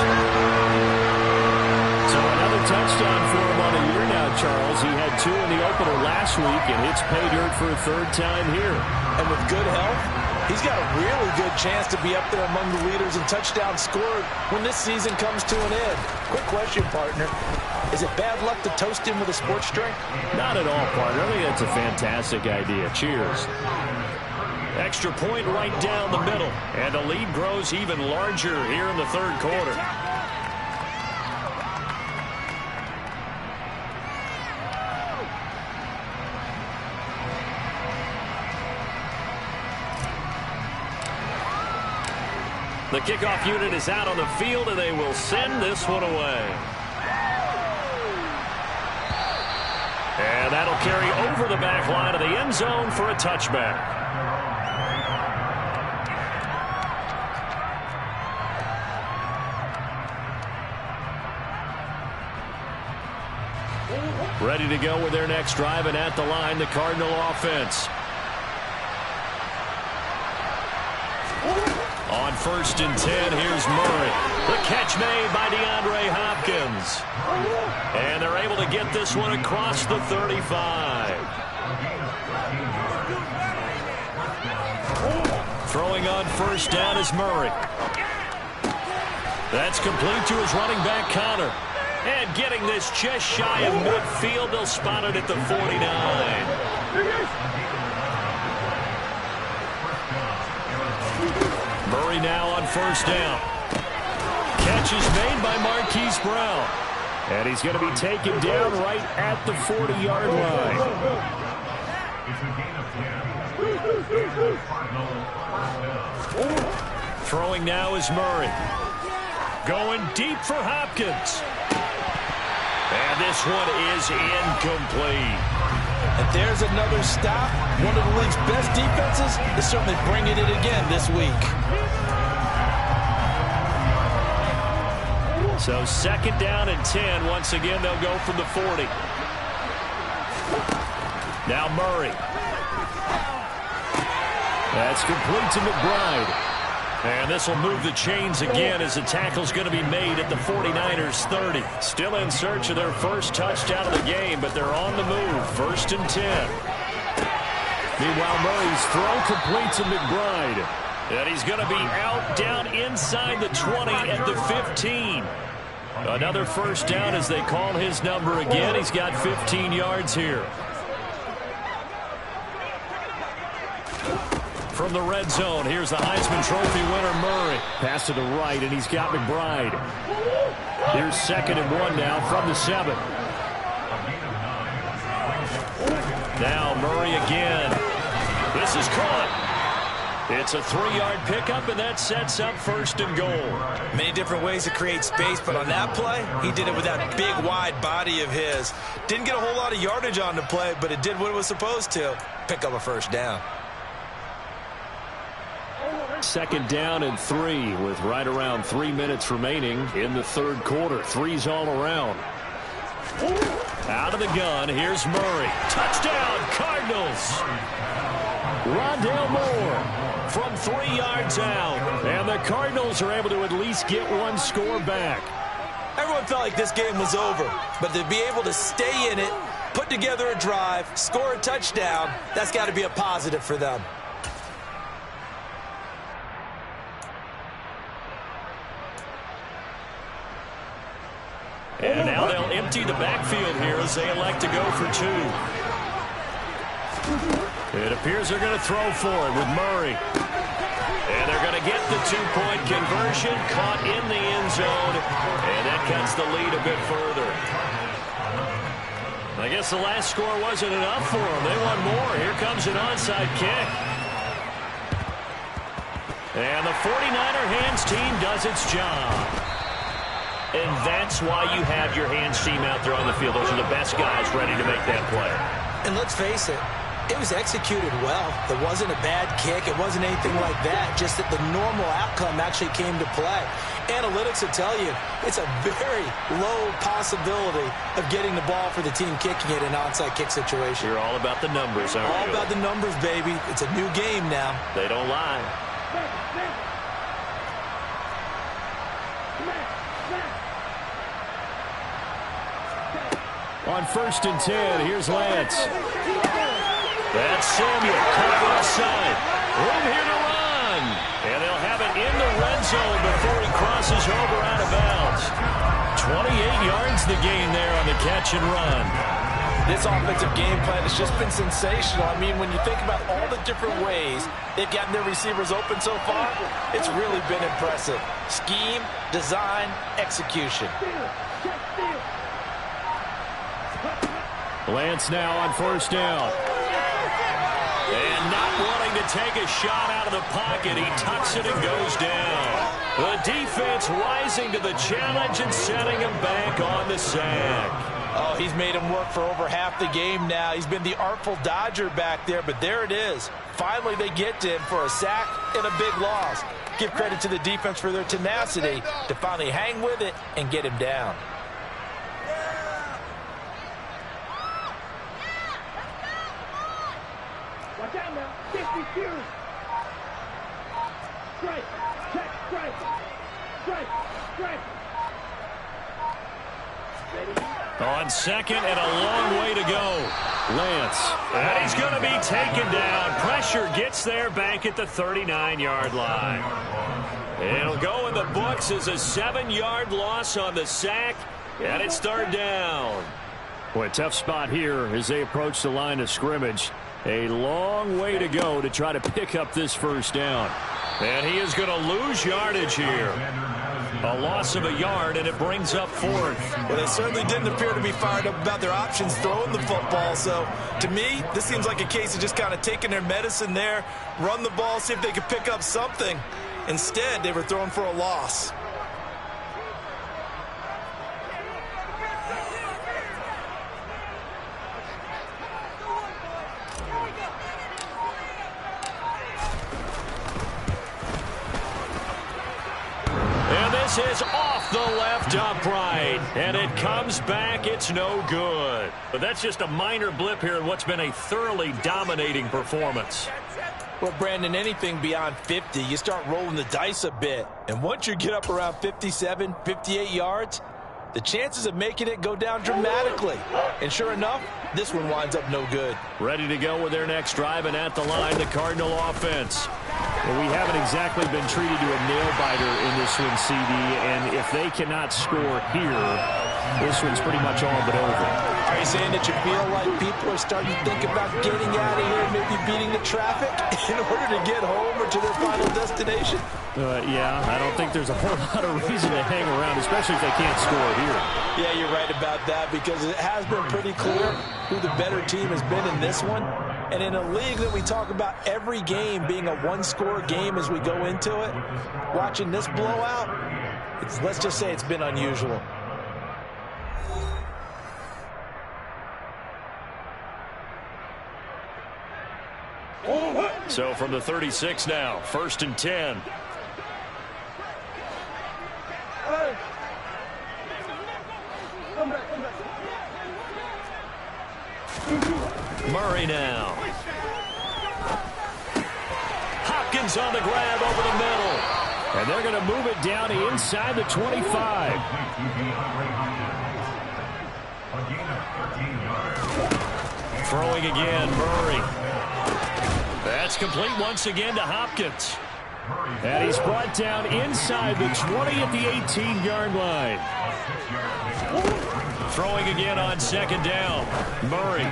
So another touchdown for him on the year now, Charles. He had 2 in the opener last week, and hits pay dirt for a 3rd time here. And with good health, he's got a really good chance to be up there among the leaders in touchdowns scored when this season comes to an end. Quick question, partner. Is it bad luck to toast him with a sports drink? Not at all, partner. I think that's a fantastic idea. Cheers. Extra point right down the middle. And the lead grows even larger here in the 3rd quarter. The kickoff unit is out on the field, and they will send this one away. And that'll carry over the back line of the end zone for a touchback. Ready to go with their next drive, and at the line, the Cardinal offense. On 1st and 10, here's Murray. The catch made by DeAndre Hopkins. And they're able to get this one across the 35. Throwing on 1st down is Murray. That's complete to his running back, Connor. And getting this just shy of midfield, they'll spot it at the 49. Murray now on 1st down. Catch is made by Marquise Brown. And he's going to be taken down right at the 40-yard line. Throwing now is Murray. Going deep for Hopkins. And this one is incomplete. And there's another stop. One of the league's best defenses is certainly bringing it again this week. So 2nd down and 10. Once again, they'll go from the 40. Now Murray. That's complete to McBride. And this will move the chains again as the tackle's going to be made at the 49ers 30. Still in search of their first touchdown of the game, but they're on the move. 1st and 10. Meanwhile, Murray's throw complete to McBride. And he's going to be out down inside the 20 at the 15. Another 1st down as they call his number again. He's got 15 yards here. From the red zone, here's the Heisman Trophy winner, Murray. Pass to the right, and he's got McBride. Here's 2nd and 1 now from the 7. Now Murray again. This is caught. It's a 3-yard pickup, and that sets up 1st and goal. Many different ways to create space, but on that play, he did it with that big, wide body of his. Didn't get a whole lot of yardage on the play, but it did what it was supposed to. Pick up a 1st down. 2nd down and 3 with right around 3 minutes remaining in the 3rd quarter. 3's all around. Out of the gun, here's Murray. Touchdown, Cardinals. Rondale Moore from 3 yards out. And the Cardinals are able to at least get one score back. Everyone felt like this game was over, but to be able to stay in it, put together a drive, score a touchdown, that's got to be a positive for them. And now they'll empty the backfield here as they elect to go for 2. It appears they're going to throw for it with Murray. And they're going to get the 2-point conversion, caught in the end zone, and that cuts the lead a bit further. I guess the last score wasn't enough for them. They want more. Here comes an onside kick. And the 49er hands team does its job. And that's why you have your hands team out there on the field. Those are the best guys ready to make that play. And let's face it, it was executed well. It wasn't a bad kick. It wasn't anything like that. Just that the normal outcome actually came to play. Analytics will tell you it's a very low possibility of getting the ball for the team kicking it in an onside kick situation. You're all about the numbers, aren't you? All about the numbers, baby. It's a new game now. They don't lie. On 1st and 10, here's Lance. That's Samuel caught offside. Room here to run. And they'll have it in the red zone before he crosses over out of bounds. 28 yards the gain there on the catch and run. This offensive game plan has just been sensational. I mean, when you think about all the different ways they've gotten their receivers open so far, it's really been impressive. Scheme, design, execution. Lance now on 1st down. And not wanting to take a shot out of the pocket, he tucks it and goes down. The defense rising to the challenge and setting him back on the sack. Oh, he's made him work for over half the game now. He's been the artful dodger back there, but there it is. Finally, they get to him for a sack and a big loss. Give credit to the defense for their tenacity to finally hang with it and get him down. Watch out now. 52. Strike. On second and a long way to go. Lance. And he's going to be taken down. Pressure gets there back at the 39-yard line. It'll go in the books as a 7-yard loss on the sack. And it's third down. Boy, a tough spot here as they approach the line of scrimmage. A long way to go to try to pick up this first down. And he is going to lose yardage here. A loss of a yard, and it brings up fourth. Well, they certainly didn't appear to be fired up about their options throwing the football. So, to me, this seems like a case of just kind of taking their medicine there, run the ball, see if they could pick up something. Instead, they were throwing for a loss. Is off the left upright, and it comes back. It's no good. But that's just a minor blip here in what's been a thoroughly dominating performance. Well, Brandon, anything beyond 50, you start rolling the dice a bit. And once you get up around 57, 58 yards, the chances of making it go down dramatically. And sure enough, this one winds up no good. Ready to go with their next drive, and at the line, the Cardinal offense. Well, we haven't exactly been treated to a nail-biter in this one, CD, and if they cannot score here, this one's pretty much all but over. Are you saying that you feel like people are starting to think about getting out of here, maybe beating the traffic in order to get home or to their final destination? Yeah, I don't think there's a whole lot of reason to hang around, especially if they can't score here. Yeah, you're right about that, because it has been pretty clear who the better team has been in this one. And in a league that we talk about every game being a one-score game as we go into it, watching this blowout, let's just say it's been unusual. So from the 36 now, 1st and 10. Murray now. Hopkins on the grab over the middle. And they're going to move it down inside the 25. Throwing again, Murray. That's complete once again to Hopkins. And he's brought down inside the 20 at the 18-yard line. Throwing again on second down. Murray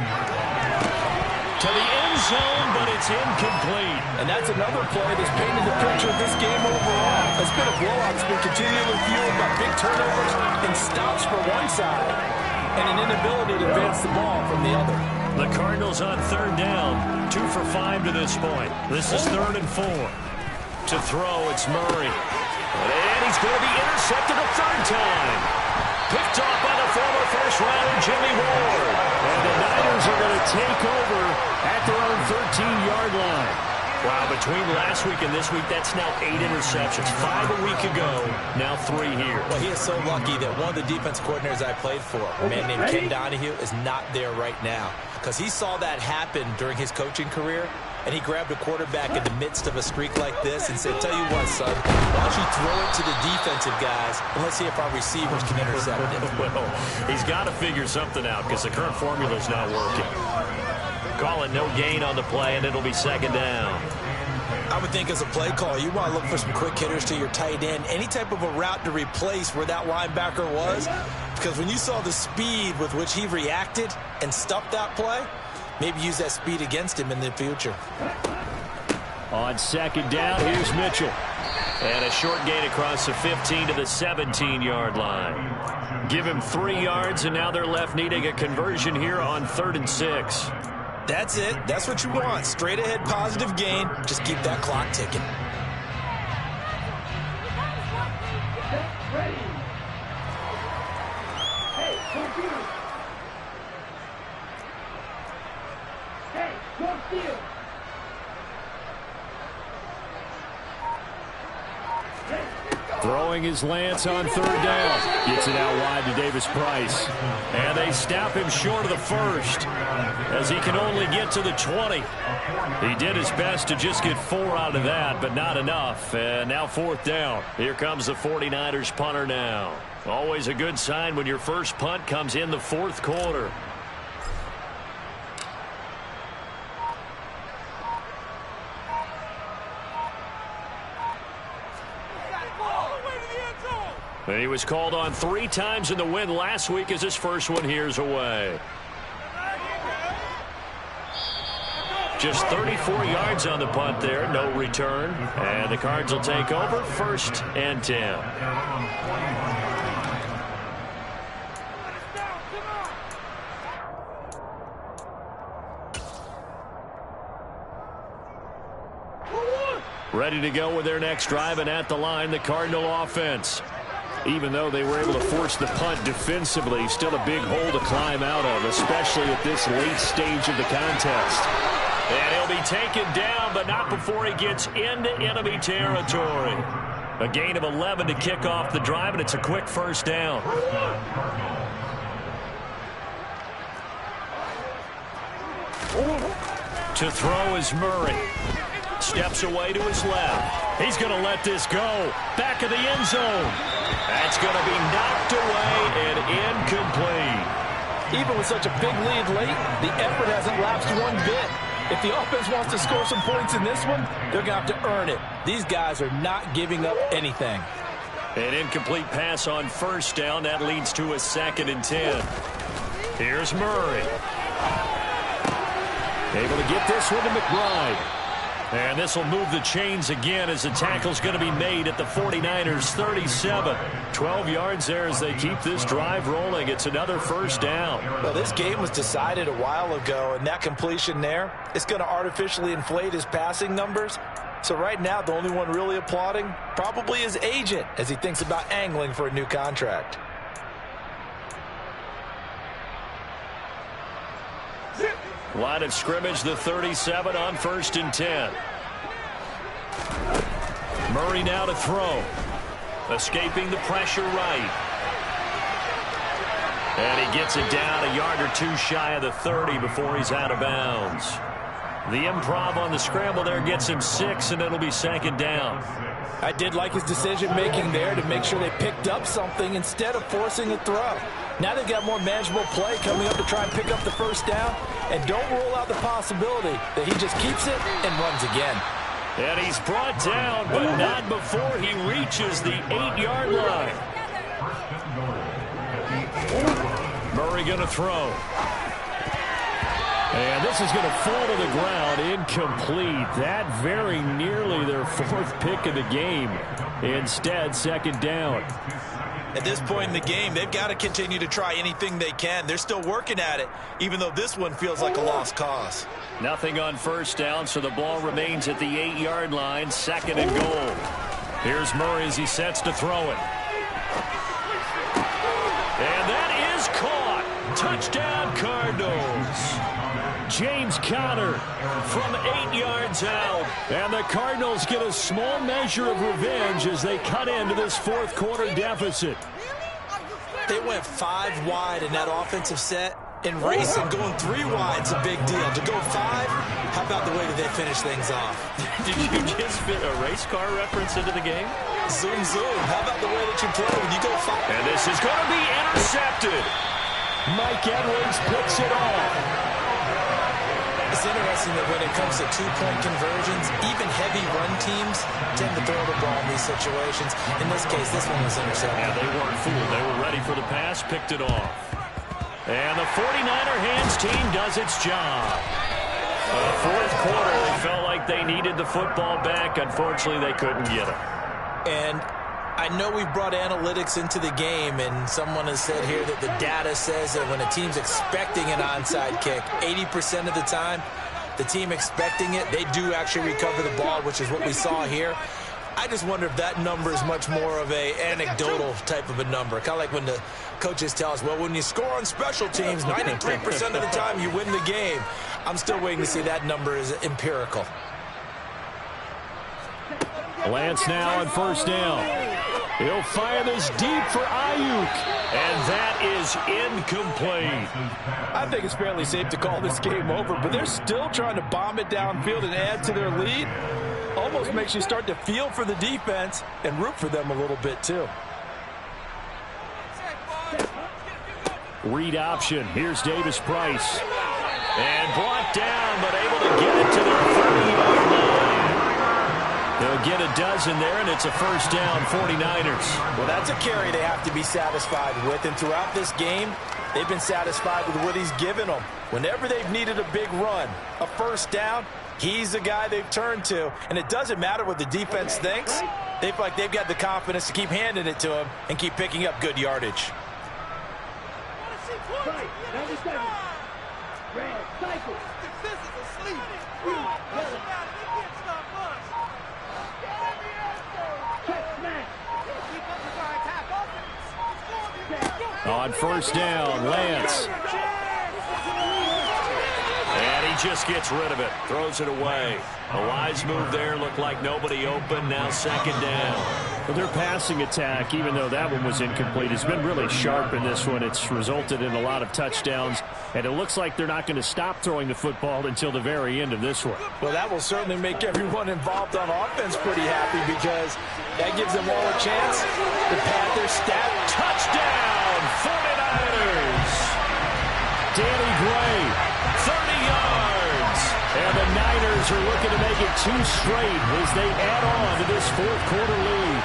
to the end zone, but it's incomplete. And that's another play that's painted the picture of this game overall. It's been a blowout. It's been continually fueled by big turnovers and stops for one side and an inability to advance the ball from the other. The Cardinals on third down, 2 for 5 to this point. This is 3rd and 4. To throw, it's Murray. And he's going to be intercepted a third time. Picked off by the former first-rounder Jimmy Ward. And the Niners are going to take over at their own 13-yard line. Wow, between last week and this week, that's now 8 interceptions. 5 a week ago, now 3 here. Well, he is so lucky that one of the defense coordinators I played for, a man named Ken Donahue, is not there right now. Because he saw that happen during his coaching career, and he grabbed a quarterback in the midst of a streak like this and said, tell you what, son, why don't you throw it to the defensive guys, and let's see if our receivers can intercept it. Well, he's got to figure something out because the current formula is not working. Call it no gain on the play, and it'll be second down. I would think as a play call, you want to look for some quick hitters to your tight end, any type of a route to replace where that linebacker was, because when you saw the speed with which he reacted and stuffed that play, maybe use that speed against him in the future. On second down, here's Mitchell. And a short gain across the 15 to the 17-yard line. Give him 3 yards, and now they're left needing a conversion here on 3rd and 6. That's it. That's what you want. Straight ahead positive gain. Just keep that clock ticking. Throwing his Lance on third down. Gets it out wide to Davis Price. And they stop him short of the first as he can only get to the 20. He did his best to just get 4 out of that, but not enough. And now fourth down. Here comes the 49ers punter now. Always a good sign when your first punt comes in the fourth quarter. And he was called on 3 times in the win last week as his first one here's away. Just 34 yards on the punt there, no return. And the Cards will take over, 1st and 10. Ready to go with their next drive, and at the line, the Cardinal offense. Even though they were able to force the punt defensively, still a big hole to climb out of, especially at this late stage of the contest. And he'll be taken down, but not before he gets into enemy territory. A gain of 11 to kick off the drive, and it's a quick first down. To throw is Murray. Steps away to his left. He's going to let this go. Back of the end zone. That's going to be knocked away and incomplete. Even with such a big lead late, the effort hasn't lapsed one bit. If the offense wants to score some points in this one, they're going to have to earn it. These guys are not giving up anything. An incomplete pass on first down. That leads to a 2nd and 10. Here's Murray. Able to get this one to McBride. And this will move the chains again as the tackle's going to be made at the 49ers 37. 12 yards there as they keep this drive rolling. It's another first down. Well, this game was decided a while ago, and that completion there is going to artificially inflate his passing numbers. So right now, the only one really applauding probably his agent as he thinks about angling for a new contract. Line of scrimmage, the 37 on 1st and 10. Murray now to throw. Escaping the pressure right. And he gets it down a yard or 2 shy of the 30 before he's out of bounds. The improv on the scramble there gets him 6, and it'll be 2nd down. I did like his decision-making there to make sure they picked up something instead of forcing a throw. Now they've got more manageable play coming up to try and pick up the first down. And don't rule out the possibility that he just keeps it and runs again. And he's brought down, but not before he reaches the 8-yard line. Murray going to throw. And this is going to fall to the ground, incomplete. That very nearly their 4th pick of the game. Instead, 2nd down. At this point in the game, they've got to continue to try anything they can. They're still working at it, even though this one feels like a lost cause. Nothing on first down, so the ball remains at the 8-yard line, 2nd and goal. Here's Murray as he sets to throw it. And that is caught. Touchdown, Cardinals. James Conner from 8 yards out. And the Cardinals get a small measure of revenge as they cut into this 4th quarter deficit. They went 5 wide in that offensive set. And racing, going 3 wide's a big deal. To go 5, how about the way that they finish things off? Did you just fit a race car reference into the game? Zoom, zoom. How about the way that you play when you go 5? And this is going to be intercepted. Mike Edwards picks it off. It's interesting that when it comes to 2-point conversions, even heavy run teams tend to throw the ball in these situations. In this case, this one was intercepted. Yeah, they weren't fooled. They were ready for the pass, picked it off. And the 49er hands team does its job. 4th quarter, they felt like they needed the football back. Unfortunately, they couldn't get it. And I know we've brought analytics into the game, and someone has said here that the data says that when a team's expecting an onside kick, 80% of the time, the team expecting it, they do actually recover the ball, which is what we saw here. I just wonder if that number is much more of a anecdotal type of a number. Kind of like when the coaches tell us, well, when you score on special teams, 93% of the time you win the game. I'm still waiting to see that number is empirical. Lance now on first down. He'll fire this deep for Ayuk. And that is incomplete. I think it's fairly safe to call this game over, but they're still trying to bomb it downfield and add to their lead. Almost makes you start to feel for the defense and root for them a little bit too. Read option. Here's Davis Price. And brought down, but able to get it to their 30-yard line. They'll get a dozen there, and it's a first down, 49ers. Well, that's a carry they have to be satisfied with, and throughout this game, they've been satisfied with what he's given them. Whenever they've needed a big run, a first down, he's the guy they've turned to, and it doesn't matter what the defense thinks. They feel like they've got the confidence to keep handing it to him and keep picking up good yardage. On first down, Lance. And he just gets rid of it, throws it away. A wise move there, looked like nobody open, now second down. Well, their passing attack, even though that one was incomplete, has been really sharp in this one. It's resulted in a lot of touchdowns, and it looks like they're not going to stop throwing the football until the very end of this one. Well, that will certainly make everyone involved on offense pretty happy because that gives them all a chance to pad their stat. Touchdown, 49ers! Danny Gray, 30 yards. And the Niners are looking to make it 2 straight as they add on to this fourth quarter lead.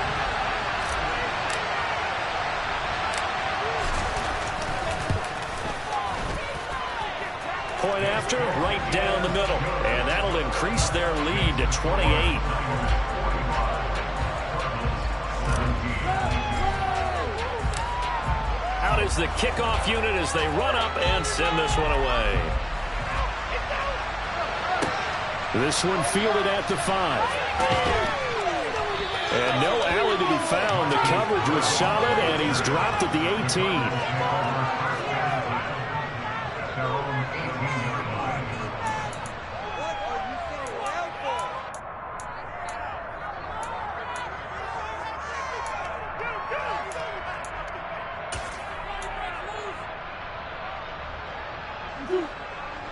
Point after, right down the middle. And that'll increase their lead to 28. Out is the kickoff unit as they run up and send this one away. This one fielded at the 5. And no alley to be found. The coverage was solid, and he's dropped at the 18.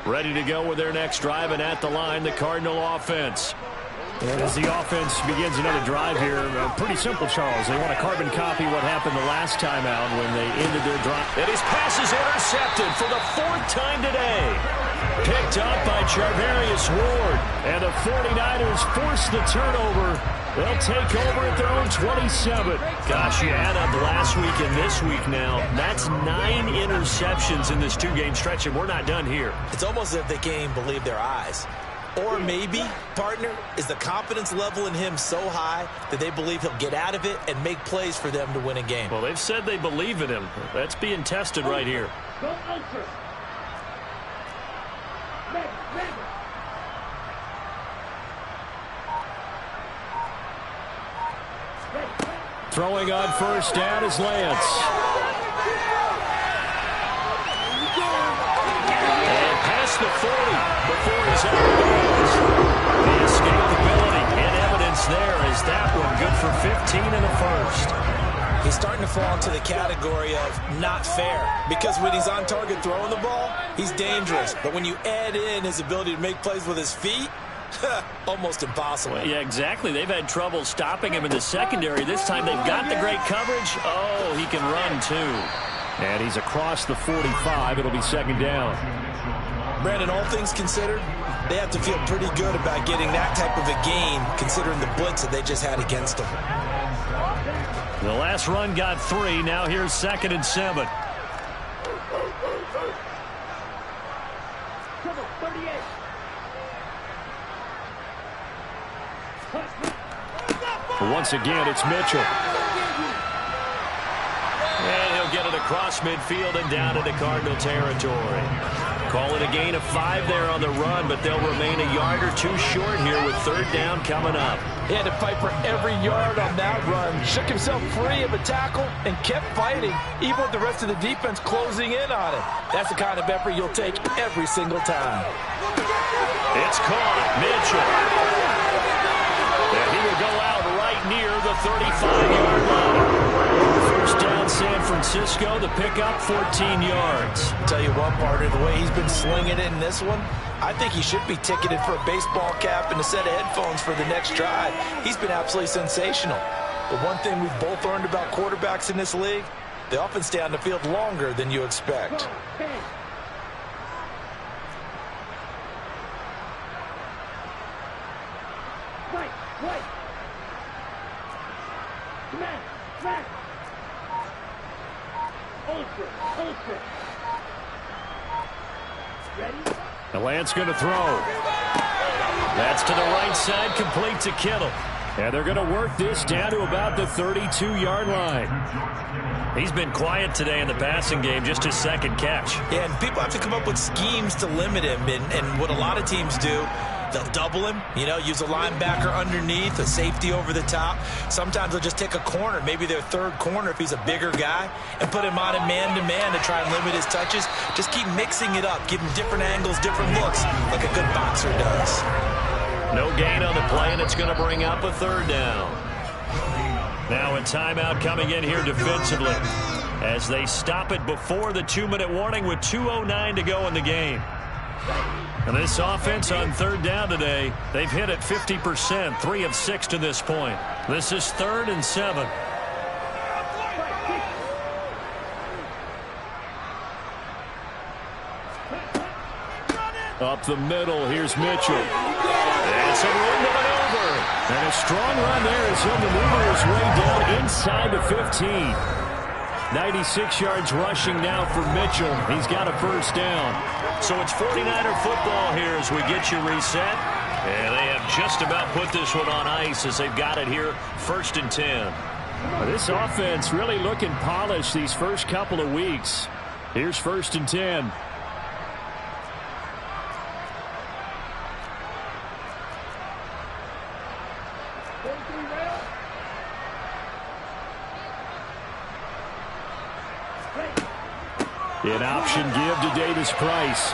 Ready to go with their next drive, and at the line, the Cardinal offense. And as the offense begins another drive here, pretty simple, Charles. They want to carbon copy what happened the last time out when they ended their drive. And his pass is intercepted for the 4th time today. Picked up by Charvarius Ward. And the 49ers force the turnover. They'll take over at their own 27. Gosh, you add up last week and this week now. That's 9 interceptions in this 2-game stretch, and we're not done here. It's almost as if they can't even believe their eyes. Or maybe, partner, is the confidence level in him so high that they believe he'll get out of it and make plays for them to win a game. Well, they've said they believe in him. That's being tested right here. Throwing on first down is Lance. And past the 40 before he's out of bounds. The escapability and evidence there is that one good for 15 in the first. He's starting to fall into the category of not fair because when he's on target throwing the ball, he's dangerous. But when you add in his ability to make plays with his feet, almost impossible. Well, yeah, exactly. They've had trouble stopping him in the secondary. This time they've got the great coverage. Oh, he can run too. And he's across the 45. It'll be second down. Brandon, all things considered, they have to feel pretty good about getting that type of a gain considering the blitz that they just had against them. The last run got 3. Now here's 2nd and 7. Once again, it's Mitchell. And he'll get it across midfield and down into Cardinal territory. Call it a gain of 5 there on the run, but they'll remain a yard or 2 short here with 3rd down coming up. He had to fight for every yard on that run. Shook himself free of a tackle and kept fighting, even with the rest of the defense closing in on it. That's the kind of effort you'll take every single time. It's caught. Mitchell. And he will go out right near the 35-yard line. Francisco, the pickup, 14 yards. I'll tell you one, partner, the way he's been slinging it in this one, I think he should be ticketed for a baseball cap and a set of headphones for the next drive. He's been absolutely sensational. But one thing we've both learned about quarterbacks in this league, they often stay on the field longer than you expect. The Lance going to throw. That's to the right side, complete to Kittle. And they're going to work this down to about the 32-yard line. He's been quiet today in the passing game, just his second catch. Yeah, and people have to come up with schemes to limit him. And what a lot of teams do, they'll double him, use a linebacker underneath, a safety over the top. Sometimes they'll just take a corner, maybe their third corner if he's a bigger guy, and put him on a man-to-man to try and limit his touches. Just keep mixing it up, give him different angles, different looks, like a good boxer does. No gain on the play, and it's going to bring up a third down. Now a timeout coming in here defensively as they stop it before the 2-minute warning with 2:09 to go in the game. And this offense on third down today, they've hit it 50%, 3 of 6 to this point. This is 3rd and 7. Up the middle, here's Mitchell. It's a room to maneuver. And a strong run there as he'll maneuver his way down inside the 15. 96 yards rushing now for Mitchell. He's got a first down. So it's 49er football here as we get you reset. And they have just about put this one on ice as they've got it here, 1st and 10. Well, this offense really looking polished these first couple of weeks. Here's 1st and 10. An option give to Davis Price.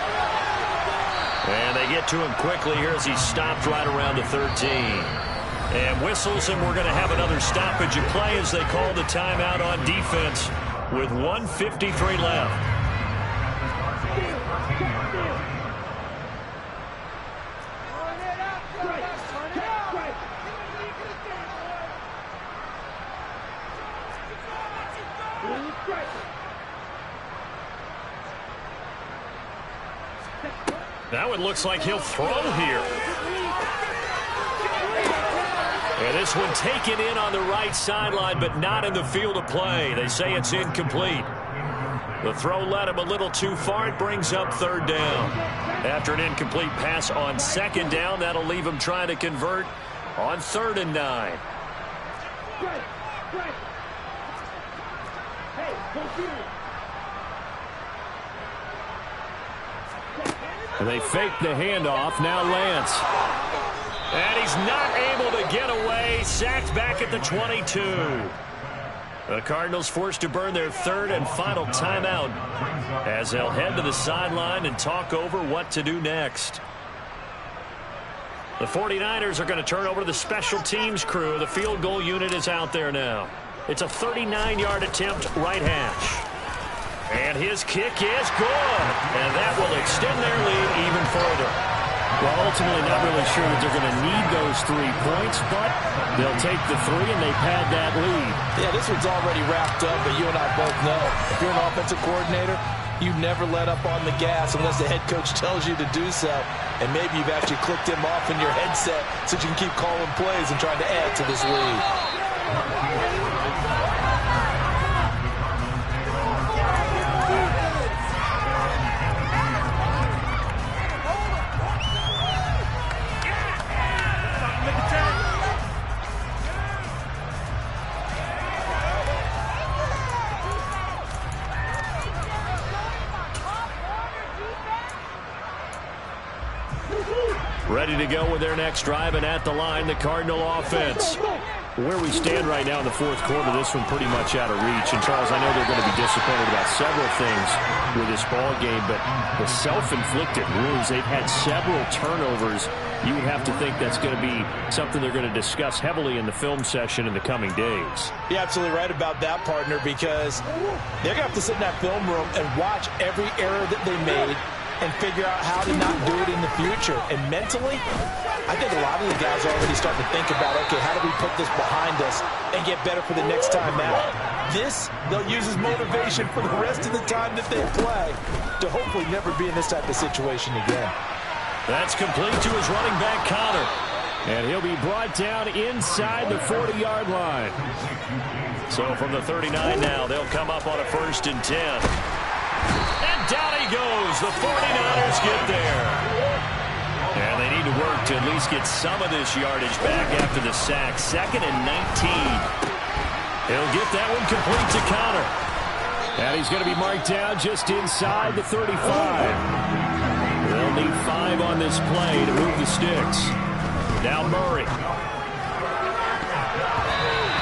And they get to him quickly here as he stopped right around the 13. And whistles, and we're going to have another stoppage of play as they call the timeout on defense with 1:53 left. Now it looks like he'll throw here. And this one taken in on the right sideline, but not in the field of play. They say it's incomplete. The throw led him a little too far. It brings up 3rd down. After an incomplete pass on 2nd down, that'll leave him trying to convert on 3rd and 9. And they fake the handoff. Now Lance. And he's not able to get away. Sacked back at the 22. The Cardinals forced to burn their 3rd and final timeout as they'll head to the sideline and talk over what to do next. The 49ers are going to turn over to the special teams crew. The field goal unit is out there now. It's a 39-yard attempt, right hash. And his kick is good. And that will extend their lead even further. Well, ultimately not really sure that they're going to need those 3 points, but they'll take the 3 and they pad that lead. Yeah, this one's already wrapped up, but you and I both know if you're an offensive coordinator, you never let up on the gas unless the head coach tells you to do so. And maybe you've actually clicked him off in your headset so you can keep calling plays and trying to add to this lead. Ready to go with their next drive, and at the line, the Cardinal offense. Where we stand right now in the fourth quarter, this one pretty much out of reach. And, Charles, I know they're going to be disappointed about several things with this ball game, but the self-inflicted wounds, they've had several turnovers. You would have to think that's going to be something they're going to discuss heavily in the film session in the coming days. You're absolutely right about that, partner, because they're going to have to sit in that film room and watch every error that they made and figure out how to not do it in the future. And mentally, I think a lot of the guys are already starting to think about, okay, how do we put this behind us and get better for the next time out? This, they'll use as motivation for the rest of the time that they play to hopefully never be in this type of situation again. That's complete to his running back, Connor. And he'll be brought down inside the 40-yard line. So from the 39 now, they'll come up on a 1st and 10. And down he goes. The 49ers get there. And they need to work to at least get some of this yardage back after the sack. 2nd and 19. He'll get that one complete to Connor. And he's going to be marked down just inside the 35. They'll need 5 on this play to move the sticks. Now Murray.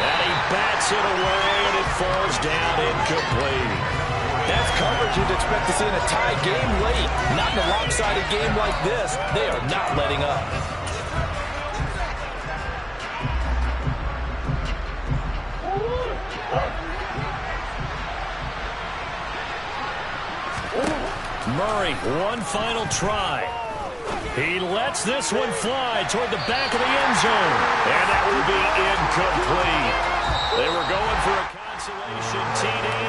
And he bats it away, and it falls down incomplete. That's coverage you'd expect to see in a tie game late. Not in a lopsided game like this. They are not letting up. Murray, one final try. He lets this one fly toward the back of the end zone. And that will be incomplete. They were going for a consolation TD.